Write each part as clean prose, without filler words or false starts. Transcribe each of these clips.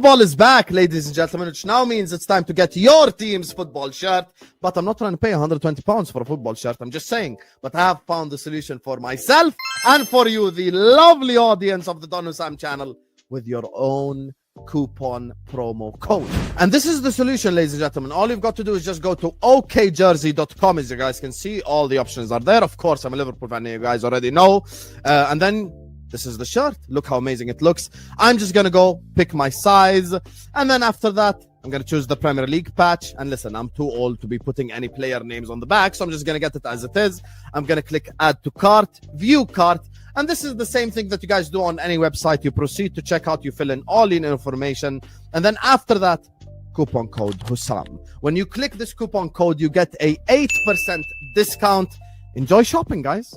Football is back, ladies and gentlemen, which now means it's time to get your team's football shirt. But I'm not trying to pay £120 for a football shirt. I'm just saying. But I have found the solution for myself and for you, the lovely audience of the Don Hussam channel, with your own coupon promo code. And this is the solution, ladies and gentlemen. All you've got to do is just go to okjersey.com. As you guys can see, all the options are there. Of course, I'm a Liverpool fan, you guys already know. And then this is the shirt. Look how amazing it looks. I'm just going to go pick my size. And then after that, I'm going to choose the Premier League patch. And listen, I'm too old to be putting any player names on the back, so I'm just going to get it as it is. I'm going to click add to cart, view cart. And this is the same thing that you guys do on any website. You proceed to checkout, you fill in all your information. And then after that, coupon code Hussam. When you click this coupon code, you get a 8% discount. Enjoy shopping, guys.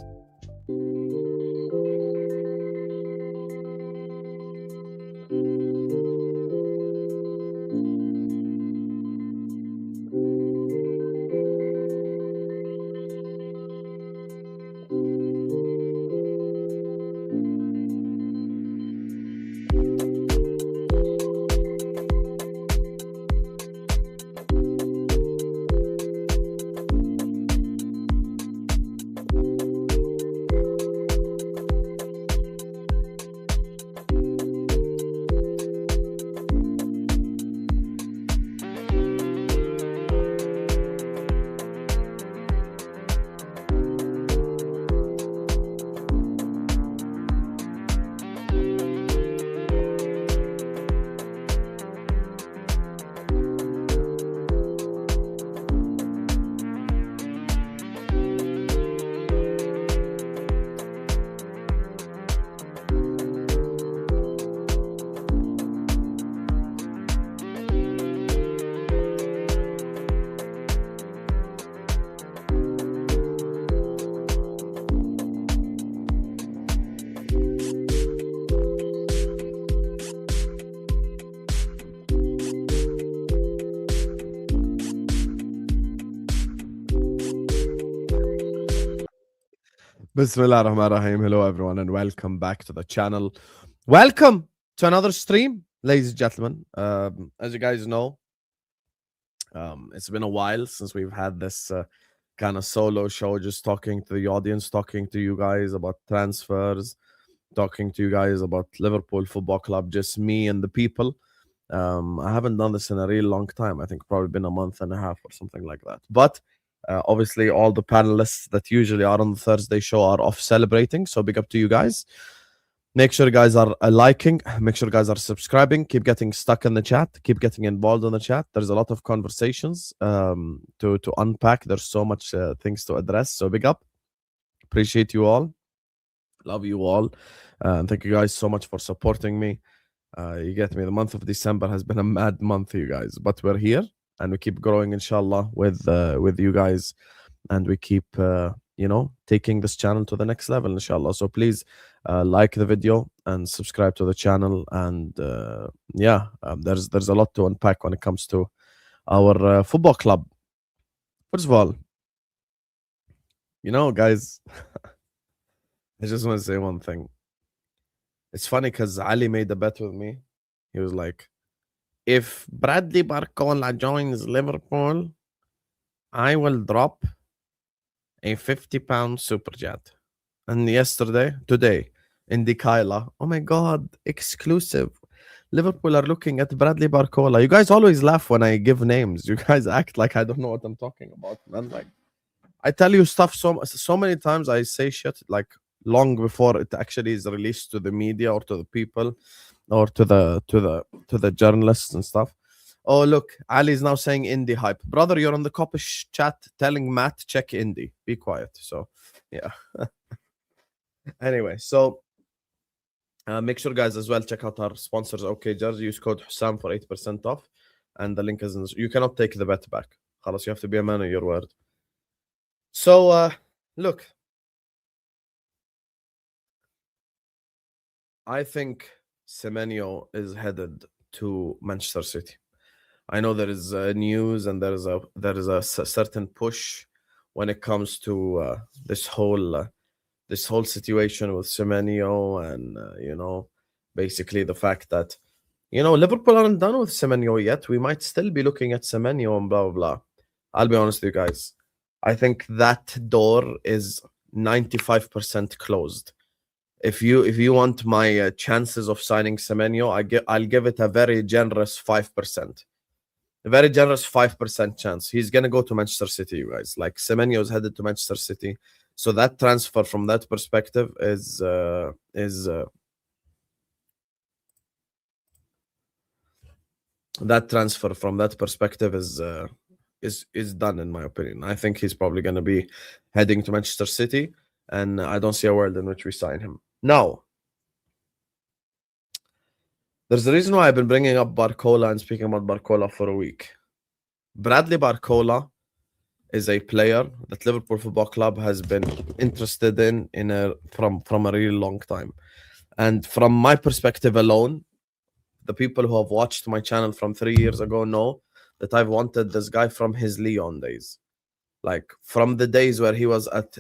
Bismillah ar-Rahman ar-Rahim. Hello everyone and welcome back to the channel. Welcome to another stream, ladies and gentlemen. As you guys know, it's been a while since we've had this kind of solo show, just talking to the audience, talking to you guys about transfers, talking to you guys about Liverpool Football Club, just me and the people. I haven't done this in a real long time. I think probably been a month and a half or something like that. But obviously, all the panelists that usually are on the Thursday show are off celebrating. So big up to you guys. Make sure you guys are liking. Make sure you guys are subscribing. Keep getting stuck in the chat. Keep getting involved in the chat. There's a lot of conversations to unpack. There's so much things to address. So big up. Appreciate you all. Love you all. And thank you guys so much for supporting me. You get me. The month of December has been a mad month, you guys. But we're here. And we keep growing, inshallah, with you guys, and we keep taking this channel to the next level, inshallah. So please like the video and subscribe to the channel. And there's a lot to unpack when it comes to our football club. First of all, guys, I just want to say one thing. It's funny because Ali made a bet with me. He was like, if Bradley Barcola joins Liverpool, I will drop a £50 super chat. And today, in the Kaila, oh my God, exclusive. Liverpool are looking at Bradley Barcola. You guys always laugh when I give names. You guys act like I don't know what I'm talking about, man. Like, I tell you stuff so many times. I say shit like long before it actually is released to the media or to the people. Or to the journalists and stuff. Oh, look, Ali is now saying indie hype. Brother, you're on the Coppish chat telling Matt, check indie. Be quiet. So, yeah. Anyway, so make sure, guys, as well, check out our sponsors, OK Jersey. Use code Hussam for 8% off. And the link is in you cannot take the bet back. Khalas, you have to be a man of your word. So, look. I think Semenyo is headed to Manchester City. I know there is news and there is a certain push when it comes to this whole situation with Semenyo and basically the fact that Liverpool aren't done with Semenyo yet. We might still be looking at Semenyo and blah, blah, blah. I'll be honest with you guys. I think that door is 95% closed. If you want my chances of signing Semenyo, I'll give it a very generous 5%. A very generous 5% chance. He's gonna go to Manchester City, you guys. Like Semenyo is headed to Manchester City, so that transfer from that perspective is that transfer from that perspective is done, in my opinion. I think he's probably gonna be heading to Manchester City, and I don't see a world in which we sign him. Now, there's a reason why I've been bringing up Barcola and speaking about Barcola for a week. Bradley Barcola is a player that Liverpool Football Club has been interested in from a really long time. And from my perspective alone, the people who have watched my channel from 3 years ago know that I've wanted this guy from his Lyon days. Like from the days where he was at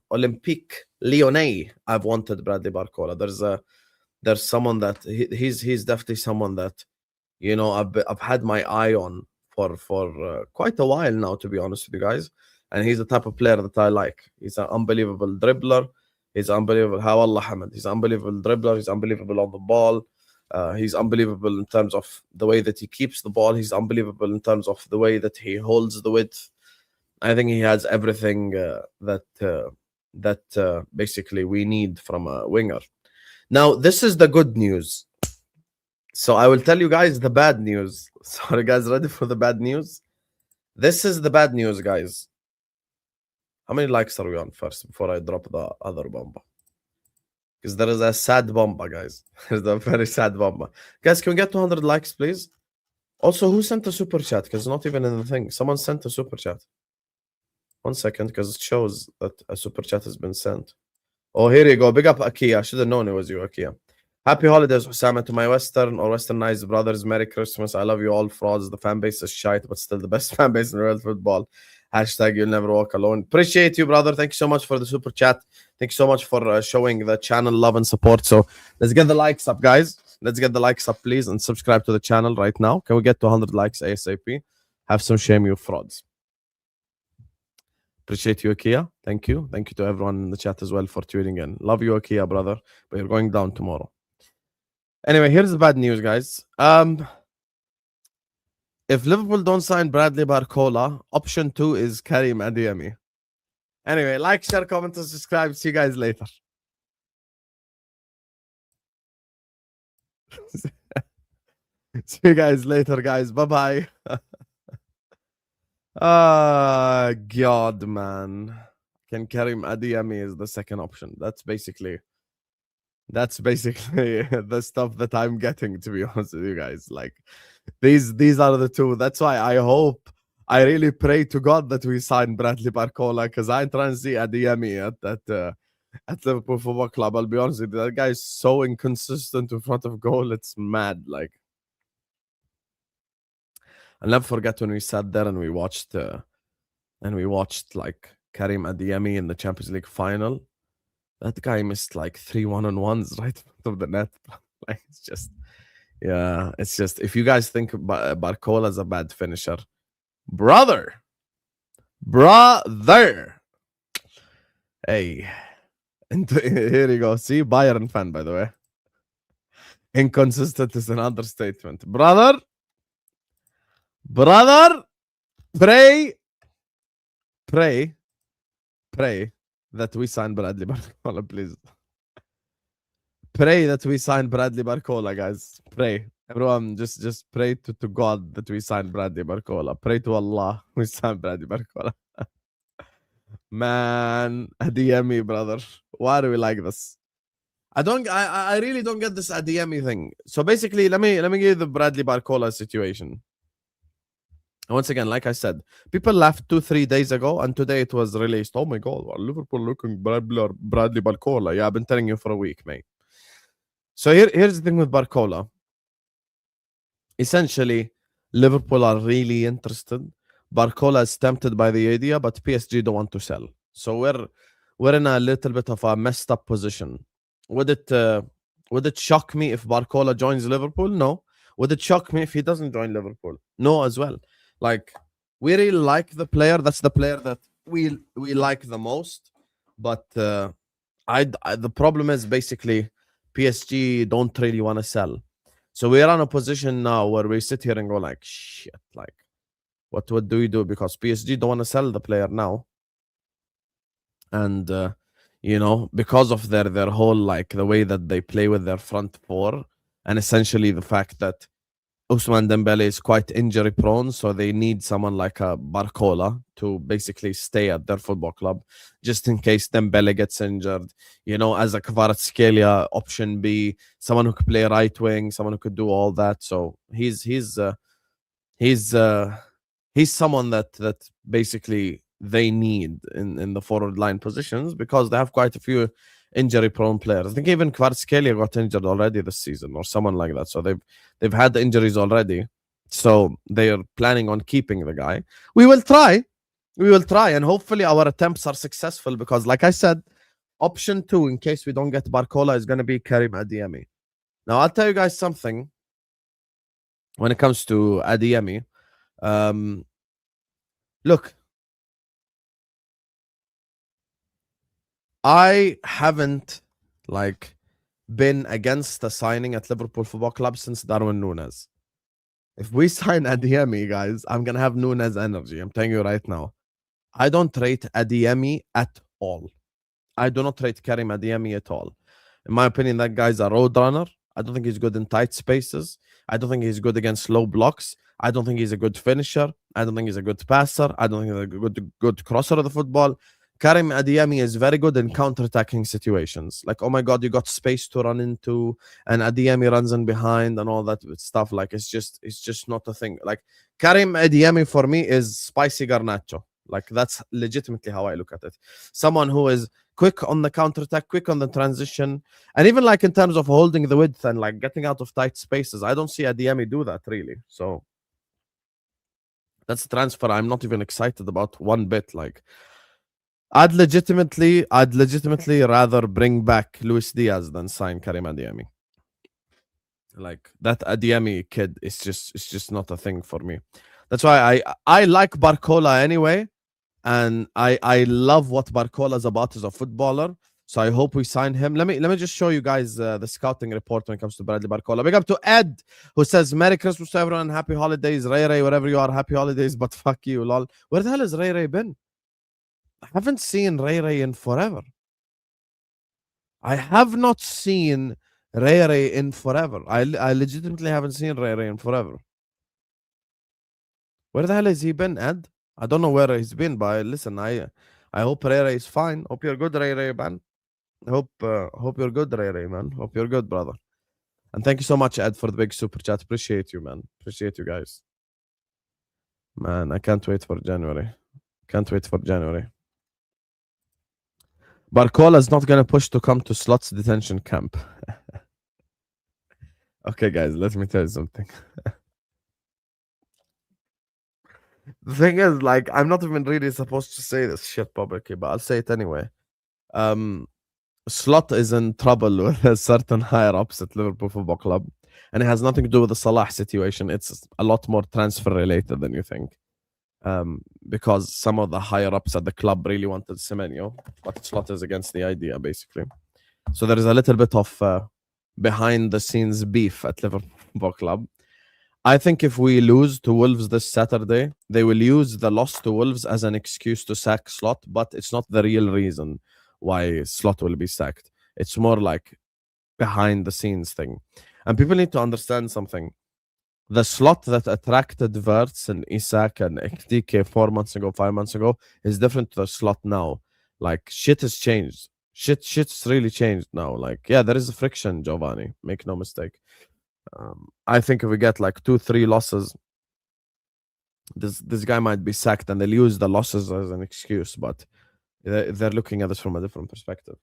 Olympique Lyonnais, I've wanted Bradley Barcola. There's someone that he's definitely someone that I've had my eye on for quite a while now, to be honest with you guys. And he's the type of player that I like. He's an unbelievable dribbler. He's unbelievable. Hawallah Hamad. He's an unbelievable dribbler. He's unbelievable on the ball. He's unbelievable in terms of the way that he keeps the ball. He's unbelievable in terms of the way that he holds the width. I think he has everything that basically we need from a winger. Now, this is the good news. So I will tell you guys the bad news. So are you guys ready for the bad news? This is the bad news, guys. How many likes are we on first before I drop the other bomba? Because there is a sad bomba, guys. There's a very sad bomba. Guys, can we get 200 likes, please? Also, who sent a super chat? Because it's not even in the thing. Someone sent a super chat. 1 second, because it shows that a super chat has been sent. Oh, here you go. Big up Akia. I should have known it was you, Akia. Happy holidays, Osama, to my westernized brothers. Merry Christmas. I love you all, frauds. The fan base is shite, but still the best fan base in world football. Hashtag you'll never walk alone. Appreciate you, brother. Thank you so much for the super chat. Thank you so much for showing the channel love and support. So let's get the likes up, guys. Let's get the likes up, please, and subscribe to the channel right now. Can we get to 100 likes ASAP? Have some shame, you frauds. Appreciate you, Akia. Thank you. Thank you to everyone in the chat as well for tuning in. Love you, Akia, brother. But you're going down tomorrow. Anyway, here's the bad news, guys. If Liverpool don't sign Bradley Barcola, option 2 is Karim Adeyemi. Anyway, like, share, comment, and subscribe. See you guys later. See you guys later, guys. Bye-bye. God, man. Can Karim Adeyemi is the second option. That's basically the stuff that I'm getting, to be honest with you guys. Like these are the two. That's why I really pray to God that we sign Bradley Barcola, because I'm trying to see Adeyemi at Liverpool Football Club. I'll be honest with you, that guy is so inconsistent in front of goal. It's mad. Like, I'll never forget when we sat there and we watched like Karim Adeyemi in the Champions League final. That guy missed like 3 1-on-1s right in front of the net. Like, it's just if you guys think Barcola is a bad finisher, brother, hey, and here you go. See, Bayern fan, by the way. Inconsistent is an understatement, brother. Pray that we sign Bradley Barcola, please. Pray that we sign Bradley Barcola, guys. Pray. Everyone, just pray to God that we sign Bradley Barcola. Pray to Allah we sign Bradley Barcola. Man, Adeyemi, brother. Why do we like this? I really don't get this Adeyemi thing. So basically, let me give you the Bradley Barcola situation. Once again, like I said, people laughed 2-3 days ago, and today it was released. Oh my God, Liverpool looking Bradley Barcola. Yeah, I've been telling you for a week, mate. So here's the thing with Barcola. Essentially, Liverpool are really interested. Barcola is tempted by the idea, but PSG don't want to sell. So we're in a little bit of a messed up position. Would it shock me if Barcola joins Liverpool? No. Would it shock me if he doesn't join Liverpool? No, as well. Like, we really like the player. That's the player that we like the most. But the problem is basically PSG don't really want to sell. So we're in a position now where we sit here and go like, shit, like, what do we do? Because PSG don't want to sell the player now. And, because of their whole, like, the way that they play with their front four, and essentially the fact that Ousmane Dembele is quite injury prone, so they need someone like a Barcola to basically stay at their football club just in case Dembele gets injured. As a Kvaratskhelia option B, someone who could play right wing, someone who could do all that. So he's someone that basically they need in the forward line positions because they have quite a few injury prone players. I think even Kvaratskhelia got injured already this season or someone like that. So they've had the injuries already. So they are planning on keeping the guy. We will try, and hopefully our attempts are successful because, like I said, option 2 in case we don't get Barcola is going to be Karim Adeyemi. Now I'll tell you guys something when it comes to Adeyemi. Look, I haven't been against the signing at Liverpool Football Club since Darwin Núñez. If we sign Adeyemi, guys, I'm gonna have Núñez energy. I'm telling you right now. I don't rate Adeyemi at all. I do not rate Karim Adeyemi at all. In my opinion, that guy's a road runner. I don't think he's good in tight spaces. I don't think he's good against low blocks. I don't think he's a good finisher. I don't think he's a good passer. I don't think he's a good crosser of the football. Karim Adeyemi is very good in counter-attacking situations. Like, oh my God, you got space to run into, and Adeyemi runs in behind and all that stuff. Like, it's just not a thing. Like, Karim Adeyemi for me is spicy Garnacho. Like, that's legitimately how I look at it. Someone who is quick on the counter-attack, quick on the transition, and even like in terms of holding the width and like getting out of tight spaces, I don't see Adeyemi do that really. So that's a transfer I'm not even excited about one bit. Like, I'd legitimately rather bring back Luis Diaz than sign Karim Adeyemi. Like, that Adeyemi kid is just not a thing for me. That's why I like Barcola anyway, and I love what Barcola is about as a footballer. So I hope we sign him. Let me just show you guys the scouting report when it comes to Bradley Barcola. Big up to Ed, who says, Merry Christmas to everyone, happy holidays. Ray, wherever you are, happy holidays, but fuck you, lol. Where the hell has Ray been? I haven't seen Ray in forever. I have not seen Ray in forever. I legitimately haven't seen Ray in forever. Where the hell has he been, Ed? I don't know where he's been, but listen, I hope Ray is fine. Hope you're good, Ray, man. Hope you're good, Ray, man. Hope you're good, brother. And thank you so much, Ed, for the big super chat. Appreciate you, man. Appreciate you guys. Man, I can't wait for January. Can't wait for January. Barcola is not going to push to come to Slot's detention camp. Okay, guys, let me tell you something. The thing is, like, I'm not even really supposed to say this shit publicly, but I'll say it anyway. Slot is in trouble with certain higher ups at Liverpool Football Club, and it has nothing to do with the Salah situation. It's a lot more transfer related than you think. Because some of the higher ups at the club really wanted Semenyo, but Slot is against the idea, basically. So there is a little bit of behind the scenes beef at Liverpool Football Club. I think if we lose to Wolves this Saturday, they will use the loss to Wolves as an excuse to sack Slot, but it's not the real reason why Slot will be sacked. It's more like behind the scenes thing. And people need to understand something. The Slot that attracted Wirtz and Isak and Ekdike 4 months ago, 5 months ago, is different to the Slot now. Like, shit has changed. Shit's really changed now. Like, yeah, there is a friction, Giovanni. Make no mistake. I think if we get like 2-3 losses, this guy might be sacked, and they'll use the losses as an excuse, but they're looking at this from a different perspective.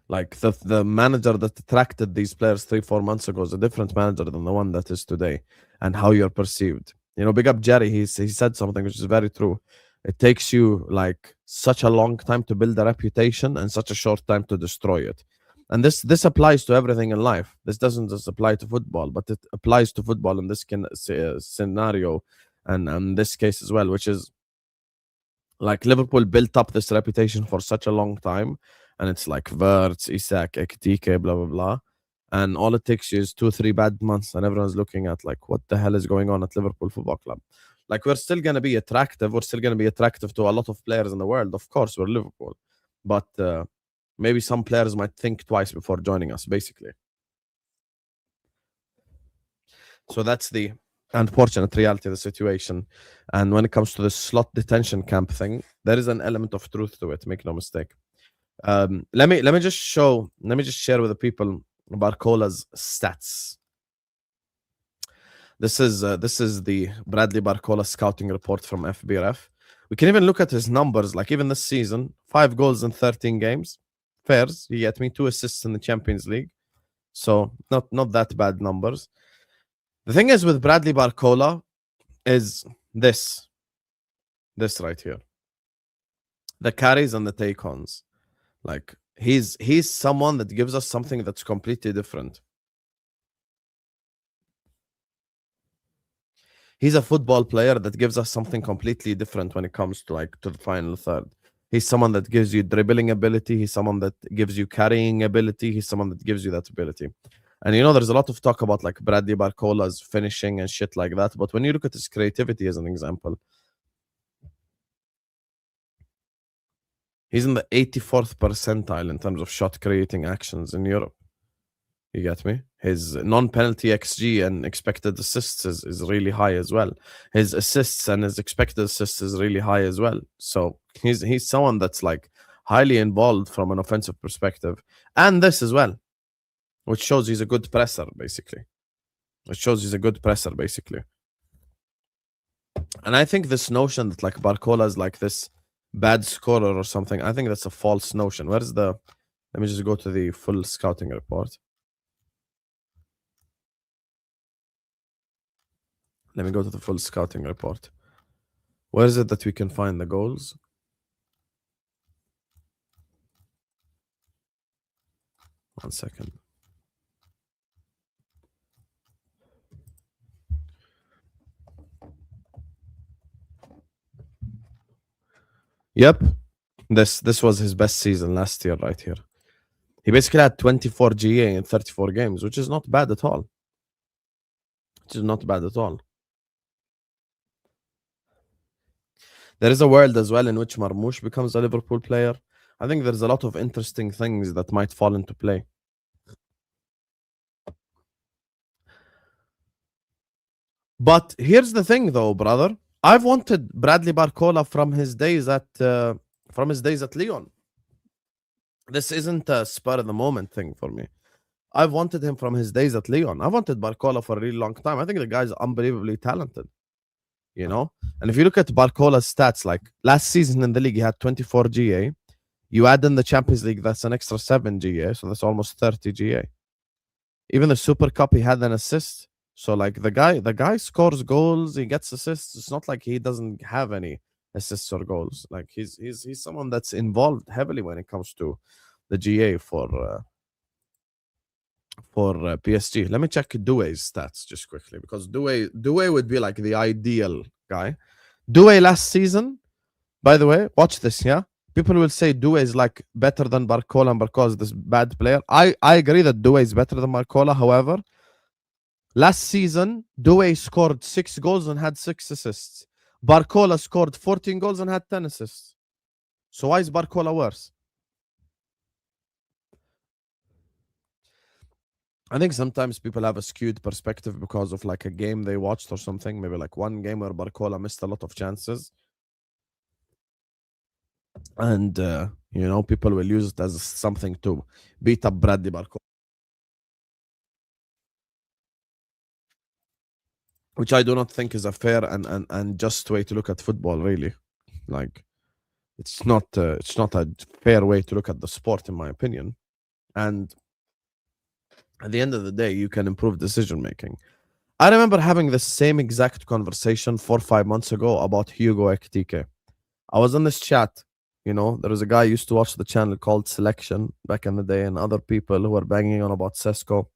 Like, the manager that attracted these players 3-4 months ago is a different manager than the one that is today, and how you're perceived. Big up Jerry. He said something which is very true. It takes you like such a long time to build a reputation and such a short time to destroy it. And this applies to everything in life. This doesn't just apply to football, but it applies to football in this scenario, and this case as well, which is like Liverpool built up this reputation for such a long time, and it's like Verts, Isak, Ekitike, blah blah blah, and all it takes you is 2 3 bad months, and everyone's looking at like, what the hell is going on at Liverpool Football Club? Like, we're still gonna be attractive. We're still gonna be attractive to a lot of players in the world. Of course, we're Liverpool, but maybe some players might think twice before joining us, basically. So that's the unfortunate reality of the situation. And when it comes to the slot detention camp thing, there is an element of truth to it. Make no mistake. Let me just share with the people Barcola's stats. This is the Bradley Barcola scouting report from FBRF. We can even look at his numbers. Like, even this season, 5 goals in 13 games. Fairs. You get me 2 assists in the Champions League. So not that bad numbers. The thing is with Bradley Barcola is this right here. The carries and the take-ons. Like, he's someone that gives us something that's completely different. He's a football player that gives us something completely different when it comes to the final third. He's someone that gives you dribbling ability. He's someone that gives you carrying ability. He's someone that gives you that ability. And there's a lot of talk about like Bradley Barcola's finishing and shit like that. But when you look at his creativity as an example, he's in the 84th percentile in terms of shot creating actions in Europe. You get me? His non-penalty XG and expected assists is really high as well. His assists and his expected assists is really high as well. So he's someone that's like highly involved from an offensive perspective. And this as well, which shows he's a good presser, basically. And I think this notion that like Barcola is like this bad scorer or something, I think that's a false notion. Let me just go to the full scouting report. Let me go to the full scouting report. Where is it that we can find the goals? One second. Yep. This was his best season last year right here. He basically had 24 GA in 34 games, which is not bad at all. There is a world as well in which Marmoush becomes a Liverpool player. I think there's a lot of interesting things that might fall into play. But here's the thing, though, brother. I've wanted Bradley Barcola from his days at Lyon. This isn't a spur of the moment thing for me. I've wanted him from his days at Lyon. I've wanted Barcola for a really long time. I think the guy's unbelievably talented. And if you look at Barcola's stats, like last season in the league, he had 24 GA. You add in the Champions League, that's an extra 7 GA, so that's almost 30 GA. Even the Super Cup, he had an assist. So like the guy scores goals, he gets assists. It's not like he doesn't have any assists or goals. Like he's someone that's involved heavily when it comes to the GA for PSG. Let me check Doué's stats just quickly, because Doué would be like the ideal guy. Doué last season, by the way, watch this, yeah? People will say Doué is like better than Barcola and Barcola is this bad player. I agree that Doué is better than Barcola. However, last season, Doué scored 6 goals and had 6 assists. Barcola scored 14 goals and had 10 assists. So why is Barcola worse? I think sometimes people have a skewed perspective because of like a game they watched or something. Maybe like one game where Barcola missed a lot of chances. And, people will use it as something to beat up Bradley Barcola. Which I do not think is a fair and just way to look at football, really. Like, it's not a fair way to look at the sport, in my opinion. And at the end of the day, you can improve decision making. I remember having the same exact conversation 4 or 5 months ago about Hugo Ekitike. I was in this chat You know, there was a guy I used to watch the channel called Selection back in the day, and other people who were banging on about Sesko.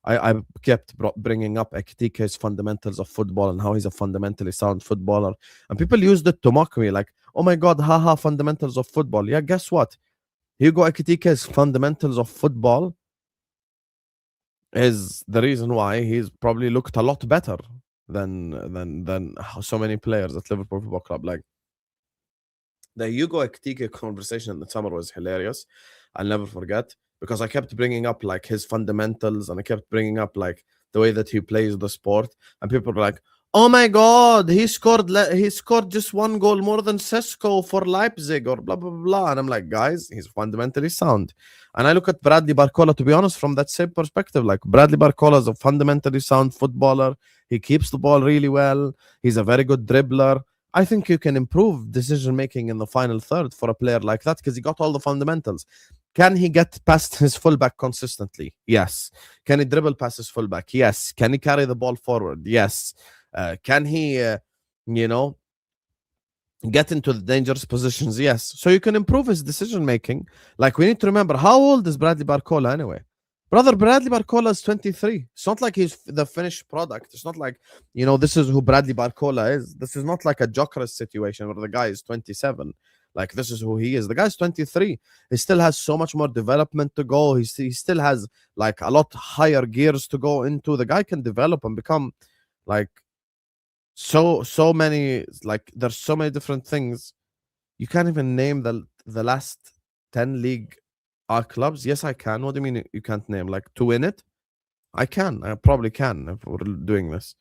I kept bringing up Ekitike's fundamentals of football and how he's a fundamentally sound footballer. And people used it to mock me, like, oh my God, haha, fundamentals of football. Yeah, guess what? Hugo Ekitike's fundamentals of football is the reason why he's probably looked a lot better than so many players at Liverpool Football Club. Like, the Hugo Ekitike conversation in the summer was hilarious. I'll never forget, because I kept bringing up like his fundamentals, and I kept bringing up like the way that he plays the sport, and people were like, "Oh my God, he scored just one goal more than Sesko for Leipzig or blah blah blah." And I'm like, guys, he's fundamentally sound. And I look at Bradley Barcola, to be honest, from that same perspective. Like, Bradley Barcola is a fundamentally sound footballer. He keeps the ball really well. He's a very good dribbler. I think you can improve decision making in the final third for a player like that, because he got all the fundamentals. Can he get past his fullback consistently? Yes. Can he dribble past his fullback? Yes. Can he carry the ball forward? Yes. Can he, you know, get into the dangerous positions? Yes. So you can improve his decision making. Like, we need to remember, how old is Bradley Barcola anyway? Brother, Bradley Barcola is 23. It's not like he's the finished product. It's not like, you know, this is who Bradley Barcola is. This is not like a Jokeris situation where the guy is 27. Like, this is who he is. The guy's 23. He still has so much more development to go. He still has like a lot higher gears to go into. The guy can develop and become like so many, like, there's so many different things. You can't even name the last 10 league clubs. Yes, I can. What do you mean you can't name? Like, to win it? I can. I probably can if we're doing this.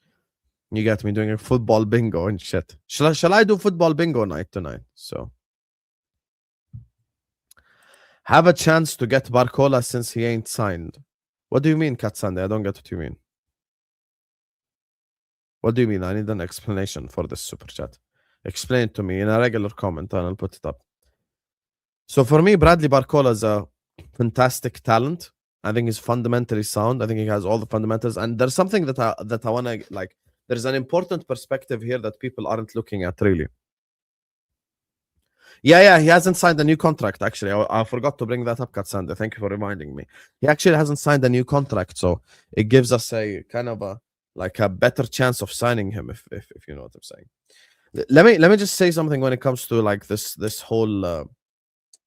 You get me, doing a football bingo and shit. Shall I do football bingo night tonight? So, have a chance to get Barcola since he ain't signed. What do you mean, Katsande? I don't get what you mean. What do you mean? I need an explanation for this super chat. Explain it to me in a regular comment and I'll put it up. So for me, Bradley Barcola is a fantastic talent. I think he's fundamentally sound. I think he has all the fundamentals. And there's something that I want to, like, there's an important perspective here that people aren't looking at, really. Yeah, he hasn't signed a new contract, actually. I forgot to bring that up, Katsande. Thank you for reminding me. He actually hasn't signed a new contract, so it gives us a kind of a better chance of signing him, if you know what I'm saying. Let me just say something when it comes to like this whole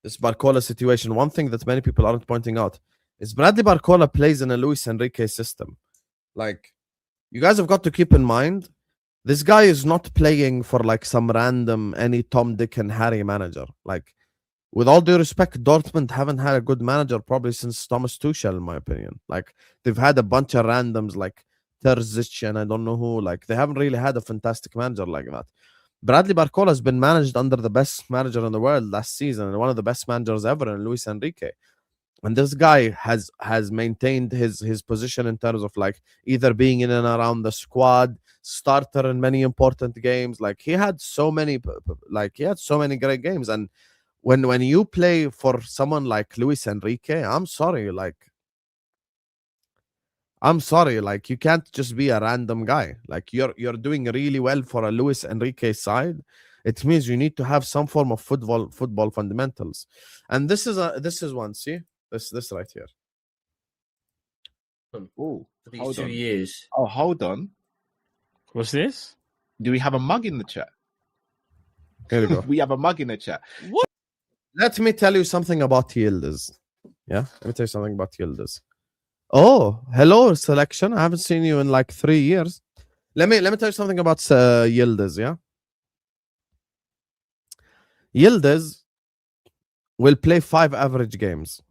this Barcola situation. One thing that many people aren't pointing out is Bradley Barcola plays in a Luis Enrique system. Like, you guys have got to keep in mind, this guy is not playing for like some random any Tom, Dick, and Harry manager. Like, with all due respect, Dortmund haven't had a good manager probably since Thomas Tuchel, in my opinion. Like, they've had a bunch of randoms like Terzic and I don't know who. Like, they haven't really had a fantastic manager like that. Bradley Barcola has been managed under the best manager in the world last season and one of the best managers ever in Luis Enrique. And this guy has maintained his position in terms of like either being in and around the squad, starter in many important games. Like, he had so many great games. And when you play for someone like Luis Enrique, I'm sorry, you can't just be a random guy. Like, you're doing really well for a Luis Enrique side. It means you need to have some form of football fundamentals. And this is one, see? This right here. Oh, for these 2 years. Oh, hold on. What's this? Do we have a mug in the chat? Here we go. We have a mug in the chat. What? Let me tell you something about Yildiz. Yeah, let me tell you something about Yildiz. Oh, hello, Selection. I haven't seen you in like 3 years. Let me tell you something about Yildiz, yeah? Yildiz will play 5 average games.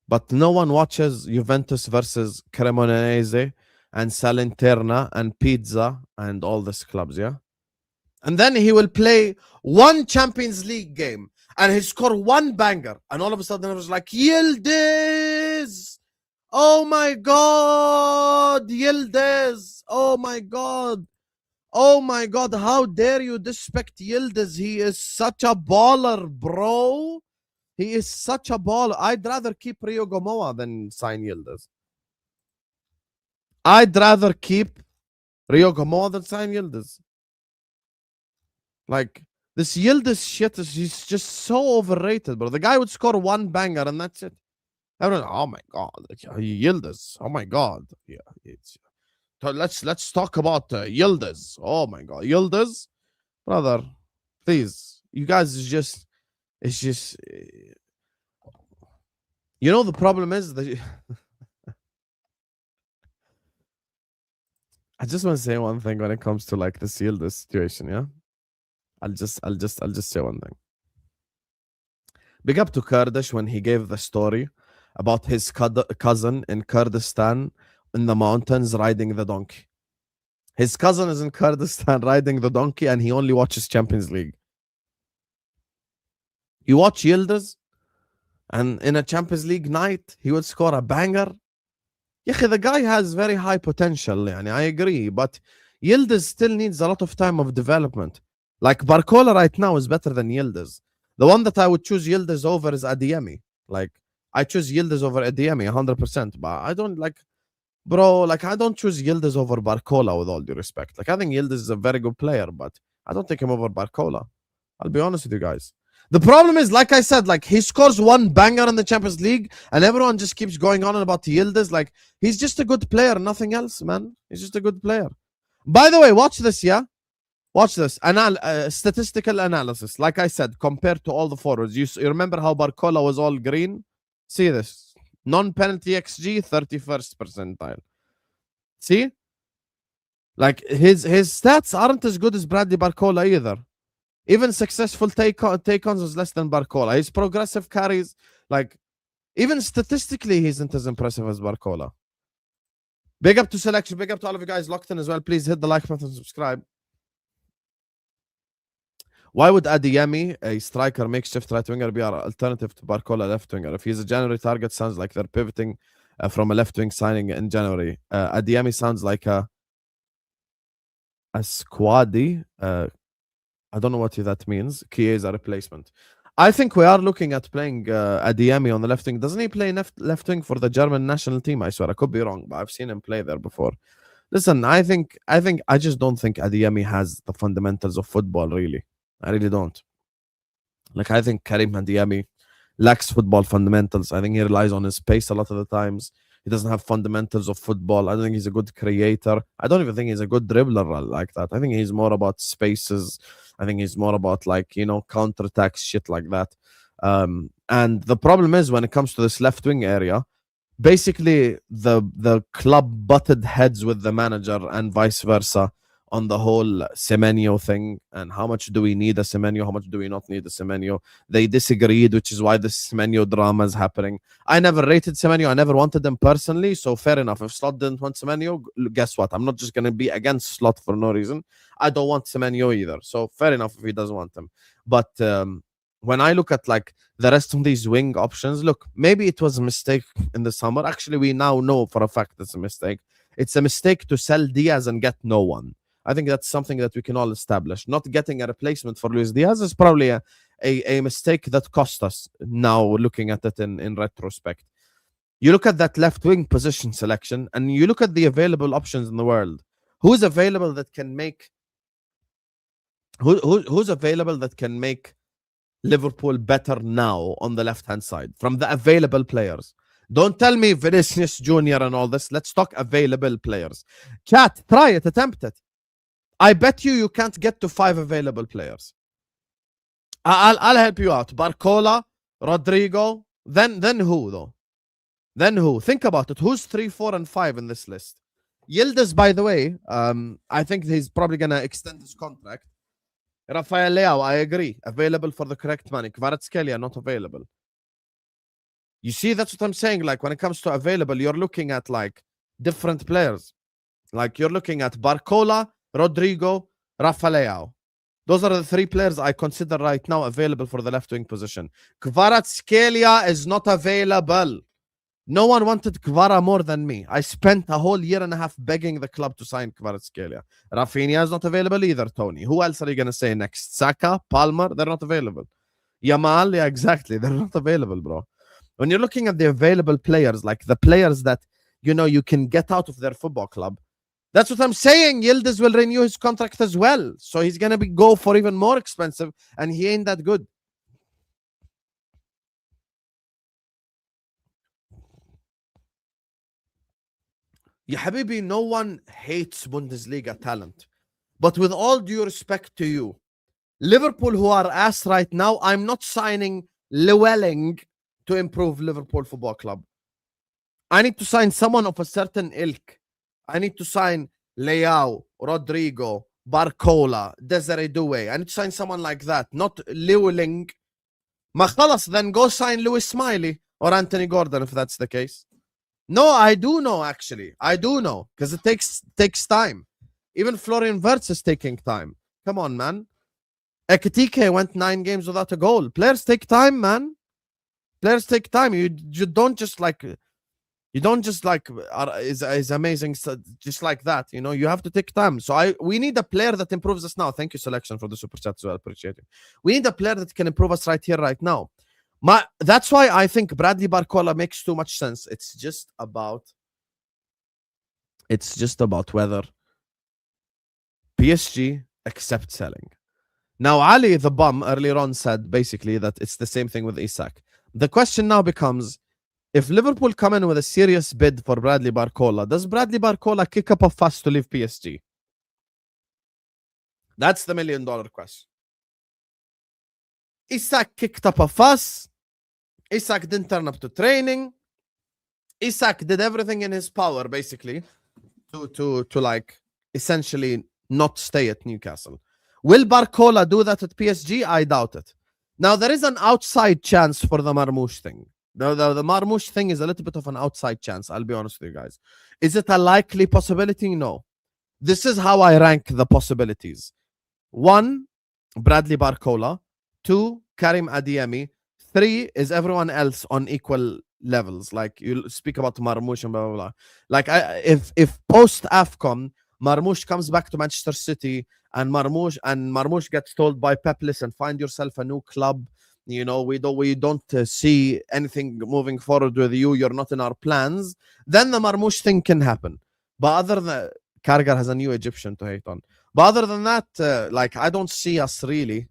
But no one watches Juventus versus Cremonese and Salernitana and Pizza and all these clubs, yeah? And then he will play 1 Champions League game and he score 1 banger. And all of a sudden it was like, Yildiz! Oh my God! Yildiz! Oh my God! Oh my God, how dare you disrespect Yildiz? He is such a baller, bro. He is such a baller. I'd rather keep Rio Gomoa than sign Yildiz. I'd rather keep Rio Gomoa than sign Yildiz. Like, This Yildiz shit he's just so overrated, bro. The guy would score one banger and that's it. Everyone, oh my god, Yildiz. Oh my god. Yeah, let's talk about Yildiz. Oh my god, Yildiz, brother. Please, you guys it's just you know the problem is that I just want to say one thing when it comes to like the Yildiz situation, yeah. I'll just say one thing. Big up to Kurdish when he gave the story about his cousin in Kurdistan in the mountains riding the donkey. His cousin is in Kurdistan riding the donkey and he only watches Champions League. You watch Yildiz and in a Champions League night, he would score a banger. Yeah, the guy has very high potential, I agree, but Yildiz still needs a lot of time of development. Like Barcola right now is better than Yildiz. The one that I would choose Yildiz over is Adeyemi. Like I choose Yildiz over Adeyemi 100%, but I don't like, bro, like I don't choose Yildiz over Barcola with all due respect. Like I think Yildiz is a very good player, but I don't take him over Barcola. I'll be honest with you guys. The problem is, like I said, like he scores one banger in the Champions League and everyone just keeps going on about Yildiz. Like he's just a good player, nothing else, man. He's just a good player. By the way, watch this, yeah? Watch this. Statistical analysis. Like I said, compared to all the forwards. You remember how Barcola was all green? See this. Non-penalty XG, 31st percentile. See? Like his stats aren't as good as Bradley Barcola either. Even successful take-ons is less than Barcola. His progressive carries, like, even statistically, he isn't as impressive as Barcola. Big up to Selection. Big up to all of you guys locked in as well. Please hit the like button and subscribe. Why would Adeyemi, a striker makeshift right winger, be our alternative to Barcola left winger? If he's a January target, sounds like they're pivoting from a left wing signing in January. Adeyemi sounds like a squaddy. I don't know what that means. Guehi is a replacement. I think we are looking at playing Adeyemi on the left wing. Doesn't he play left wing for the German national team? I swear, I could be wrong, but I've seen him play there before. Listen, I just don't think Adeyemi has the fundamentals of football, really. I really don't. Like, I think Karim Adeyemi lacks football fundamentals. I think he relies on his pace a lot of the times. He doesn't have fundamentals of football. I don't think he's a good creator. I don't even think he's a good dribbler like that. I think he's more about spaces. I think he's more about, like, counterattacks, shit like that. And the problem is when it comes to this left wing area, basically the club butted heads with the manager and vice versa on the whole Semenyo thing and how much do we need a Semenyo, how much do we not need a Semenyo. They disagreed, which is why the Semenyo drama is happening. I never rated Semenyo. I never wanted them personally, so fair enough. If Slot didn't want Semenyo, guess what? I'm not just going to be against Slot for no reason. I don't want Semenyo either, so fair enough if he doesn't want them. But when I look at like the rest of these wing options, look, maybe it was a mistake in the summer. Actually, we now know for a fact it's a mistake. It's a mistake to sell Diaz and get no one. I think that's something that we can all establish. Not getting a replacement for Luis Diaz is probably a mistake that cost us now, looking at it in retrospect. You look at that left wing position selection and you look at the available options in the world. Who's available that can make who's available that can make Liverpool better now on the left-hand side from the available players? Don't tell me Vinicius Jr. and all this. Let's talk available players. Chat, try it, attempt it. I bet you can't get to 5 available players. I'll help you out. Barcola, Rodrigo, then who though? Then who? Think about it. Who's 3, 4, and 5 in this list? Yildiz, by the way, I think he's probably gonna extend his contract. Rafael Leao, I agree. Available for the correct money. Kvaratskhelia, not available. You see, that's what I'm saying. Like, when it comes to available, you're looking at like different players. Like, you're looking at Barcola, Rodrigo, Rafael Leao. Those are the 3 players I consider right now available for the left wing position. Kvaratskhelia is not available. No one wanted Kvara more than me. I spent a whole year and a half begging the club to sign Kvaratskhelia. Rafinha is not available either, Tony. Who else are you going to say next? Saka, Palmer, they're not available. Yamal, yeah, exactly. They're not available, bro. When you're looking at the available players, like the players that, you can get out of their football club, That's what I'm saying. Yildiz will renew his contract as well. So he's going to go for even more expensive, and he ain't that good. Ya Habibi, no one hates Bundesliga talent. But with all due respect to you, Liverpool, who are ass right now, I'm not signing Llewellyn to improve Liverpool Football Club. I need to sign someone of a certain ilk. I need to sign Leao, Rodrigo, Barcola, Desiree Doué. I need to sign someone like that, not Llewellyn. Ma khalas, then go sign Lewis Smiley or Anthony Gordon if that's the case. No, I do know, actually. I do know, because it takes time. Even Florian Wirtz is taking time. Come on, man. Ekitike went 9 games without a goal. Players take time, man. Players take time. You don't just like... You don't just like is amazing just like that, you know. You have to take time. So we need a player that improves us now. Thank you, Selection, for the super chat as well. Appreciate it. We need a player that can improve us right here, right now. That's why I think Bradley Barcola makes too much sense. It's just about whether PSG accept selling. Now, Ali the bum earlier on said basically that it's the same thing with Isak. The question now becomes, if Liverpool come in with a serious bid for Bradley Barcola, does Bradley Barcola kick up a fuss to leave PSG? That's the $1 million question. Isak kicked up a fuss. Isak didn't turn up to training. Isak did everything in his power, basically, to like essentially not stay at Newcastle. Will Barcola do that at PSG? I doubt it. Now, there is an outside chance for the Marmoush thing. The Marmoush thing is a little bit of an outside chance. I'll be honest with you guys. Is it a likely possibility? No. This is how I rank the possibilities. 1, Bradley Barcola. 2, Karim Adeyemi. 3 is everyone else on equal levels. Like, you speak about Marmoush and blah, blah, blah. Like, if post-AFCON, Marmoush comes back to Manchester City and Marmoush gets told by Pep, listen, find yourself a new club. You know, we don't see anything moving forward with you. You're not in our plans. Then the Marmoush thing can happen. But other than Carragher has a new Egyptian to hate on. But other than that, like, I don't see us really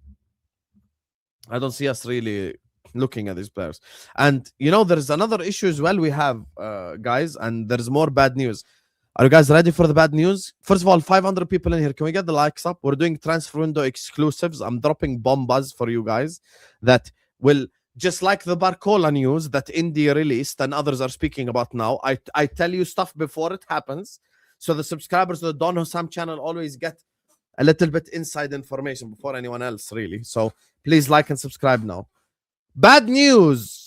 looking at these players. And you know, there's another issue as well we have, guys, and there's more bad news. Are you guys ready for the bad news? First of all, 500 people in here. Can we get the likes up? We're doing transfer window exclusives. I'm dropping bombas for you guys that will, just like the Barcola news that Indy released and others are speaking about now. I tell you stuff before it happens. So the subscribers to the Don Hossam channel always get a little bit inside information before anyone else, really. So please like and subscribe now. Bad news.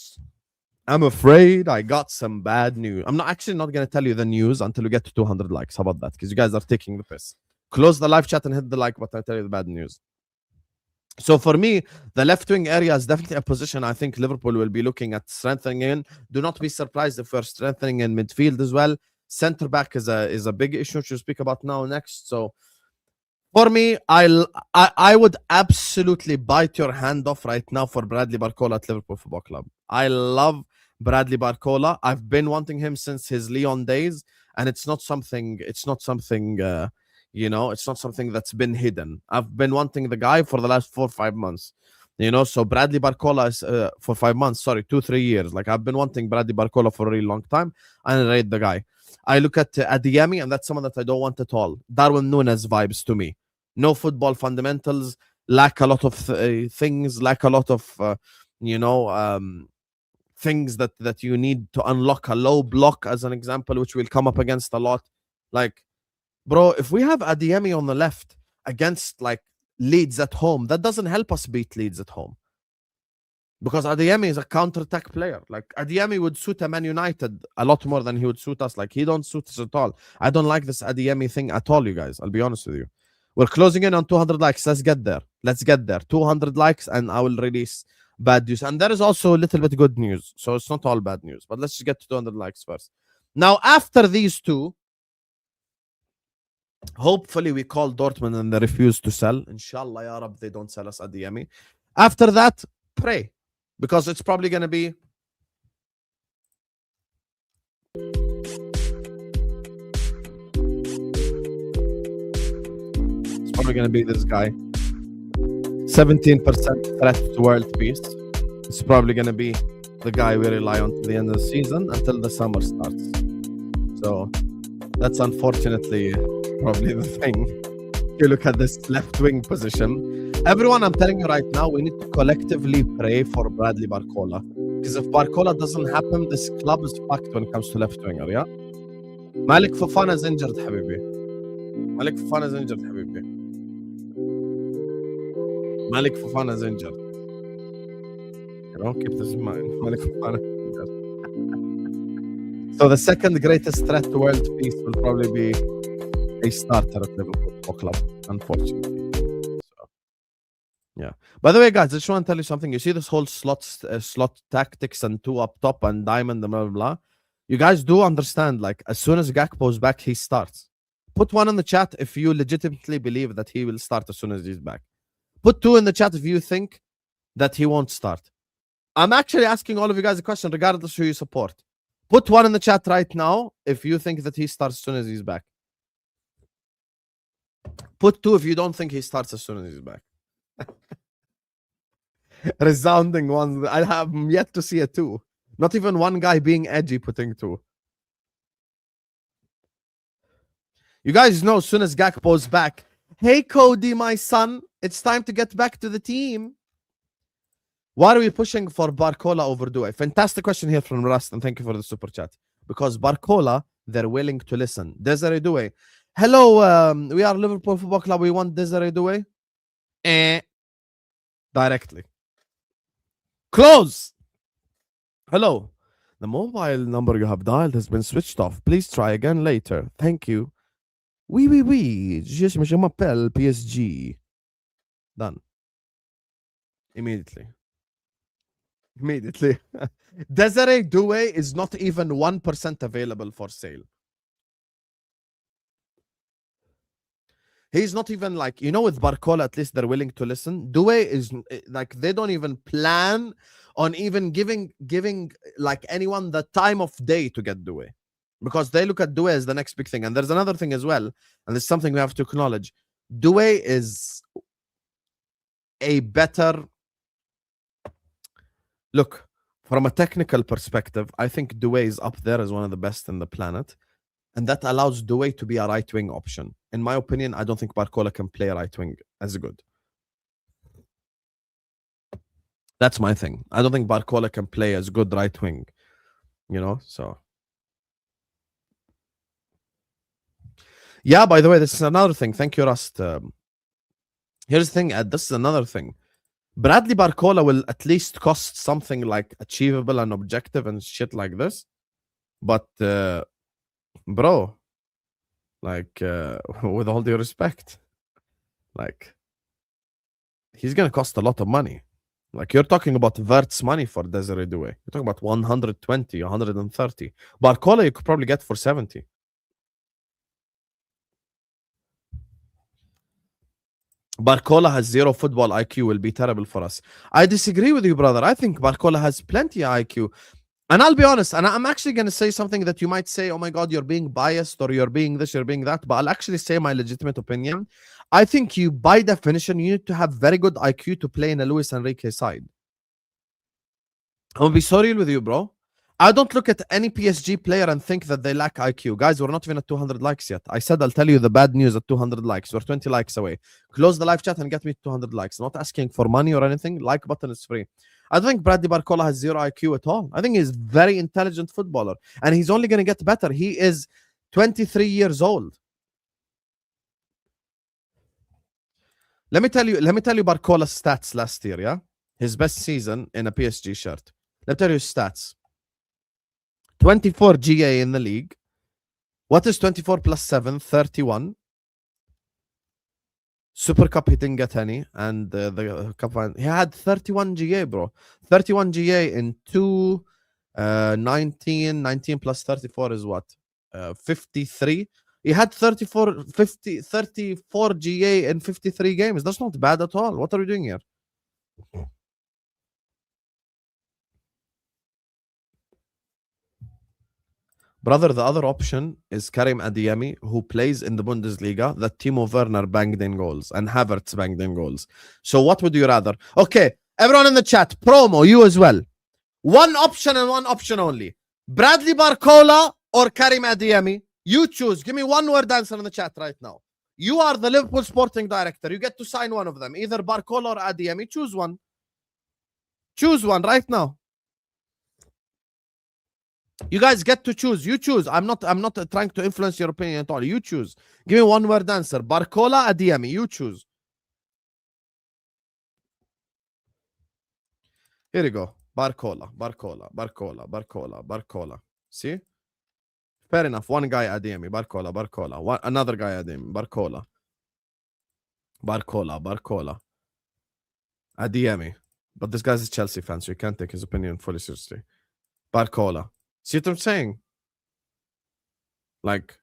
I'm afraid I got some bad news. I'm not going to tell you the news until we get to 200 likes. How about that? Because you guys are taking the piss. Close the live chat and hit the like button. I'll tell you the bad news. So for me, the left-wing area is definitely a position I think Liverpool will be looking at strengthening in. Do not be surprised if we're strengthening in midfield as well. Centre-back is a big issue to speak about now next. So for me, I would absolutely bite your hand off right now for Bradley Barcola at Liverpool Football Club. I love Bradley Barcola. I've been wanting him since his Lyon days, and it's not something you know, it's not something that's been hidden. I've been wanting the guy for the last 4 or 5 months. You know, so Bradley Barcola is for 5 months, 2-3 years. Like, I've been wanting Bradley Barcola for a really long time, and I rate the guy. I look at Adeyemi, and that's someone that I don't want at all. Darwin Núñez vibes to me. No football fundamentals, lack a lot of things, lack a lot of, things that you need to unlock. A low block, as an example, which will come up against a lot. Like, bro, if we have Adeyemi on the left against, like, Leeds at home, that doesn't help us beat Leeds at home. Because Adeyemi is a counter-attack player. Like, Adeyemi would suit a Man United a lot more than he would suit us. Like, he don't suit us at all. I don't like this Adeyemi thing at all, you guys. I'll be honest with you. We're closing in on 200 likes. Let's get there. 200 likes, and I will release bad news. And there is also a little bit good news. So it's not all bad news. But let's just get to 200 likes first. Now, after these two, hopefully we call Dortmund and they refuse to sell. Inshallah, ya Rab, they don't sell us Adeyemi. After that, pray. Because it's probably going to be... probably going to be this guy. 17% threat to world peace. It's probably going to be the guy we rely on to the end of the season until the summer starts. So that's unfortunately probably the thing. If you look at this left wing position, everyone, I'm telling you right now, we need to collectively pray for Bradley Barcola. Because if Barcola doesn't happen, this club is fucked when it comes to left winger, yeah? Malik Fofana is injured, Habibi. Malik Fofana is injured, Habibi. Malik Fofana is injured. You know, keep this in mind. Malik Fofana is injured. So the second greatest threat to world peace will probably be a starter at Liverpool Football Club, unfortunately. So, yeah. By the way, guys, I just want to tell you something. You see this whole slot tactics and 2 up top and diamond and blah, blah, blah. You guys do understand, like, as soon as Gakpo's back, he starts. Put 1 in the chat if you legitimately believe that he will start as soon as he's back. Put 2 in the chat if you think that he won't start. I'm actually asking all of you guys a question, regardless who you support. Put 1 in the chat right now if you think that he starts as soon as he's back. Put 2 if you don't think he starts as soon as he's back. Resounding ones. I have yet to see a 2. Not even one guy being edgy putting 2. You guys know as soon as Gakpo's back, hey Cody, my son, it's time to get back to the team. Why are we pushing for Barcola over Doué? Fantastic question here from Rust, and thank you for the super chat. Because Barcola, they're willing to listen. Desiree Doué. Hello, we are Liverpool Football Club. We want Desiree Doué. Directly. Close. Hello. The mobile number you have dialed has been switched off. Please try again later. Thank you. Oui. Je m'appelle PSG. Done. Immediately. Desiree Doué is not even 1% available for sale. He's not even like, you know, with Barcola, at least they're willing to listen. Doué is like, they don't even plan on even giving like anyone the time of day to get Doué, because they look at Doué as the next big thing. And there's another thing as well, and it's something we have to acknowledge. Doué is a better look from a technical perspective. I think Doué is up there as one of the best in the planet, and that allows Doué to be a right wing option. In my opinion, I don't think Barcola can play right wing as good. That's my thing. I don't think Barcola can play as good right wing, you know. So yeah, by the way, this is another thing. Thank you, Rust. Here's the thing, Ed. This is another thing. Bradley Barcola will at least cost something like achievable and objective and shit like this. But bro, like with all due respect, like he's gonna cost a lot of money. Like you're talking about Vert's money for Desiree Doué. You're talking about 120, 130. Barcola you could probably get for 70. Barcola has 0 football IQ, will be terrible for us. I disagree with you, brother. I think Barcola has plenty of IQ. And I'll be honest, and I'm actually going to say something that you might say, oh my God, you're being biased, or you're being this, you're being that. But I'll actually say my legitimate opinion. I think you, by definition, you need to have very good IQ to play in a Luis Enrique side. I'm going to be so real with you, bro. I don't look at any PSG player and think that they lack IQ. Guys, we're not even at 200 likes yet. I said I'll tell you the bad news at 200 likes. We're 20 likes away. Close the live chat and get me 200 likes. I'm not asking for money or anything. Like button is free. I don't think Bradley Barcola has 0 IQ at all. I think he's a very intelligent footballer. And he's only going to get better. He is 23 years old. Let me tell you Barcola's stats last year, yeah? His best season in a PSG shirt. Let me tell you his stats. 24 GA in the league. What is 24 plus 7? 31. Super Cup he didn't get any. And the Cup he had 31 GA, bro. 31 GA in 19 plus 34 is what? 53. He had 34 GA in 53 games. That's not bad at all. What are we doing here? Brother, the other option is Karim Adeyemi, who plays in the Bundesliga, that Timo Werner banged in goals and Havertz banged in goals. So what would you rather? Okay, everyone in the chat, promo, you as well. One option and one option only. Bradley Barcola or Karim Adeyemi? You choose. Give me one word answer in the chat right now. You are the Liverpool sporting director. You get to sign one of them. Either Barcola or Adeyemi. Choose one. Choose one right now. You guys get to choose. You choose. I'm not trying to influence your opinion at all. You choose. Give me one word answer. Barcola, Adeyemi. You choose. Here you go. Barcola. See? Fair enough. One guy Adeyemi. Barcola. Another guy Adeyemi. Barcola. Adeyemi. But this guy's a Chelsea fan, so you can't take his opinion fully seriously. Barcola. See what I'm saying? Like,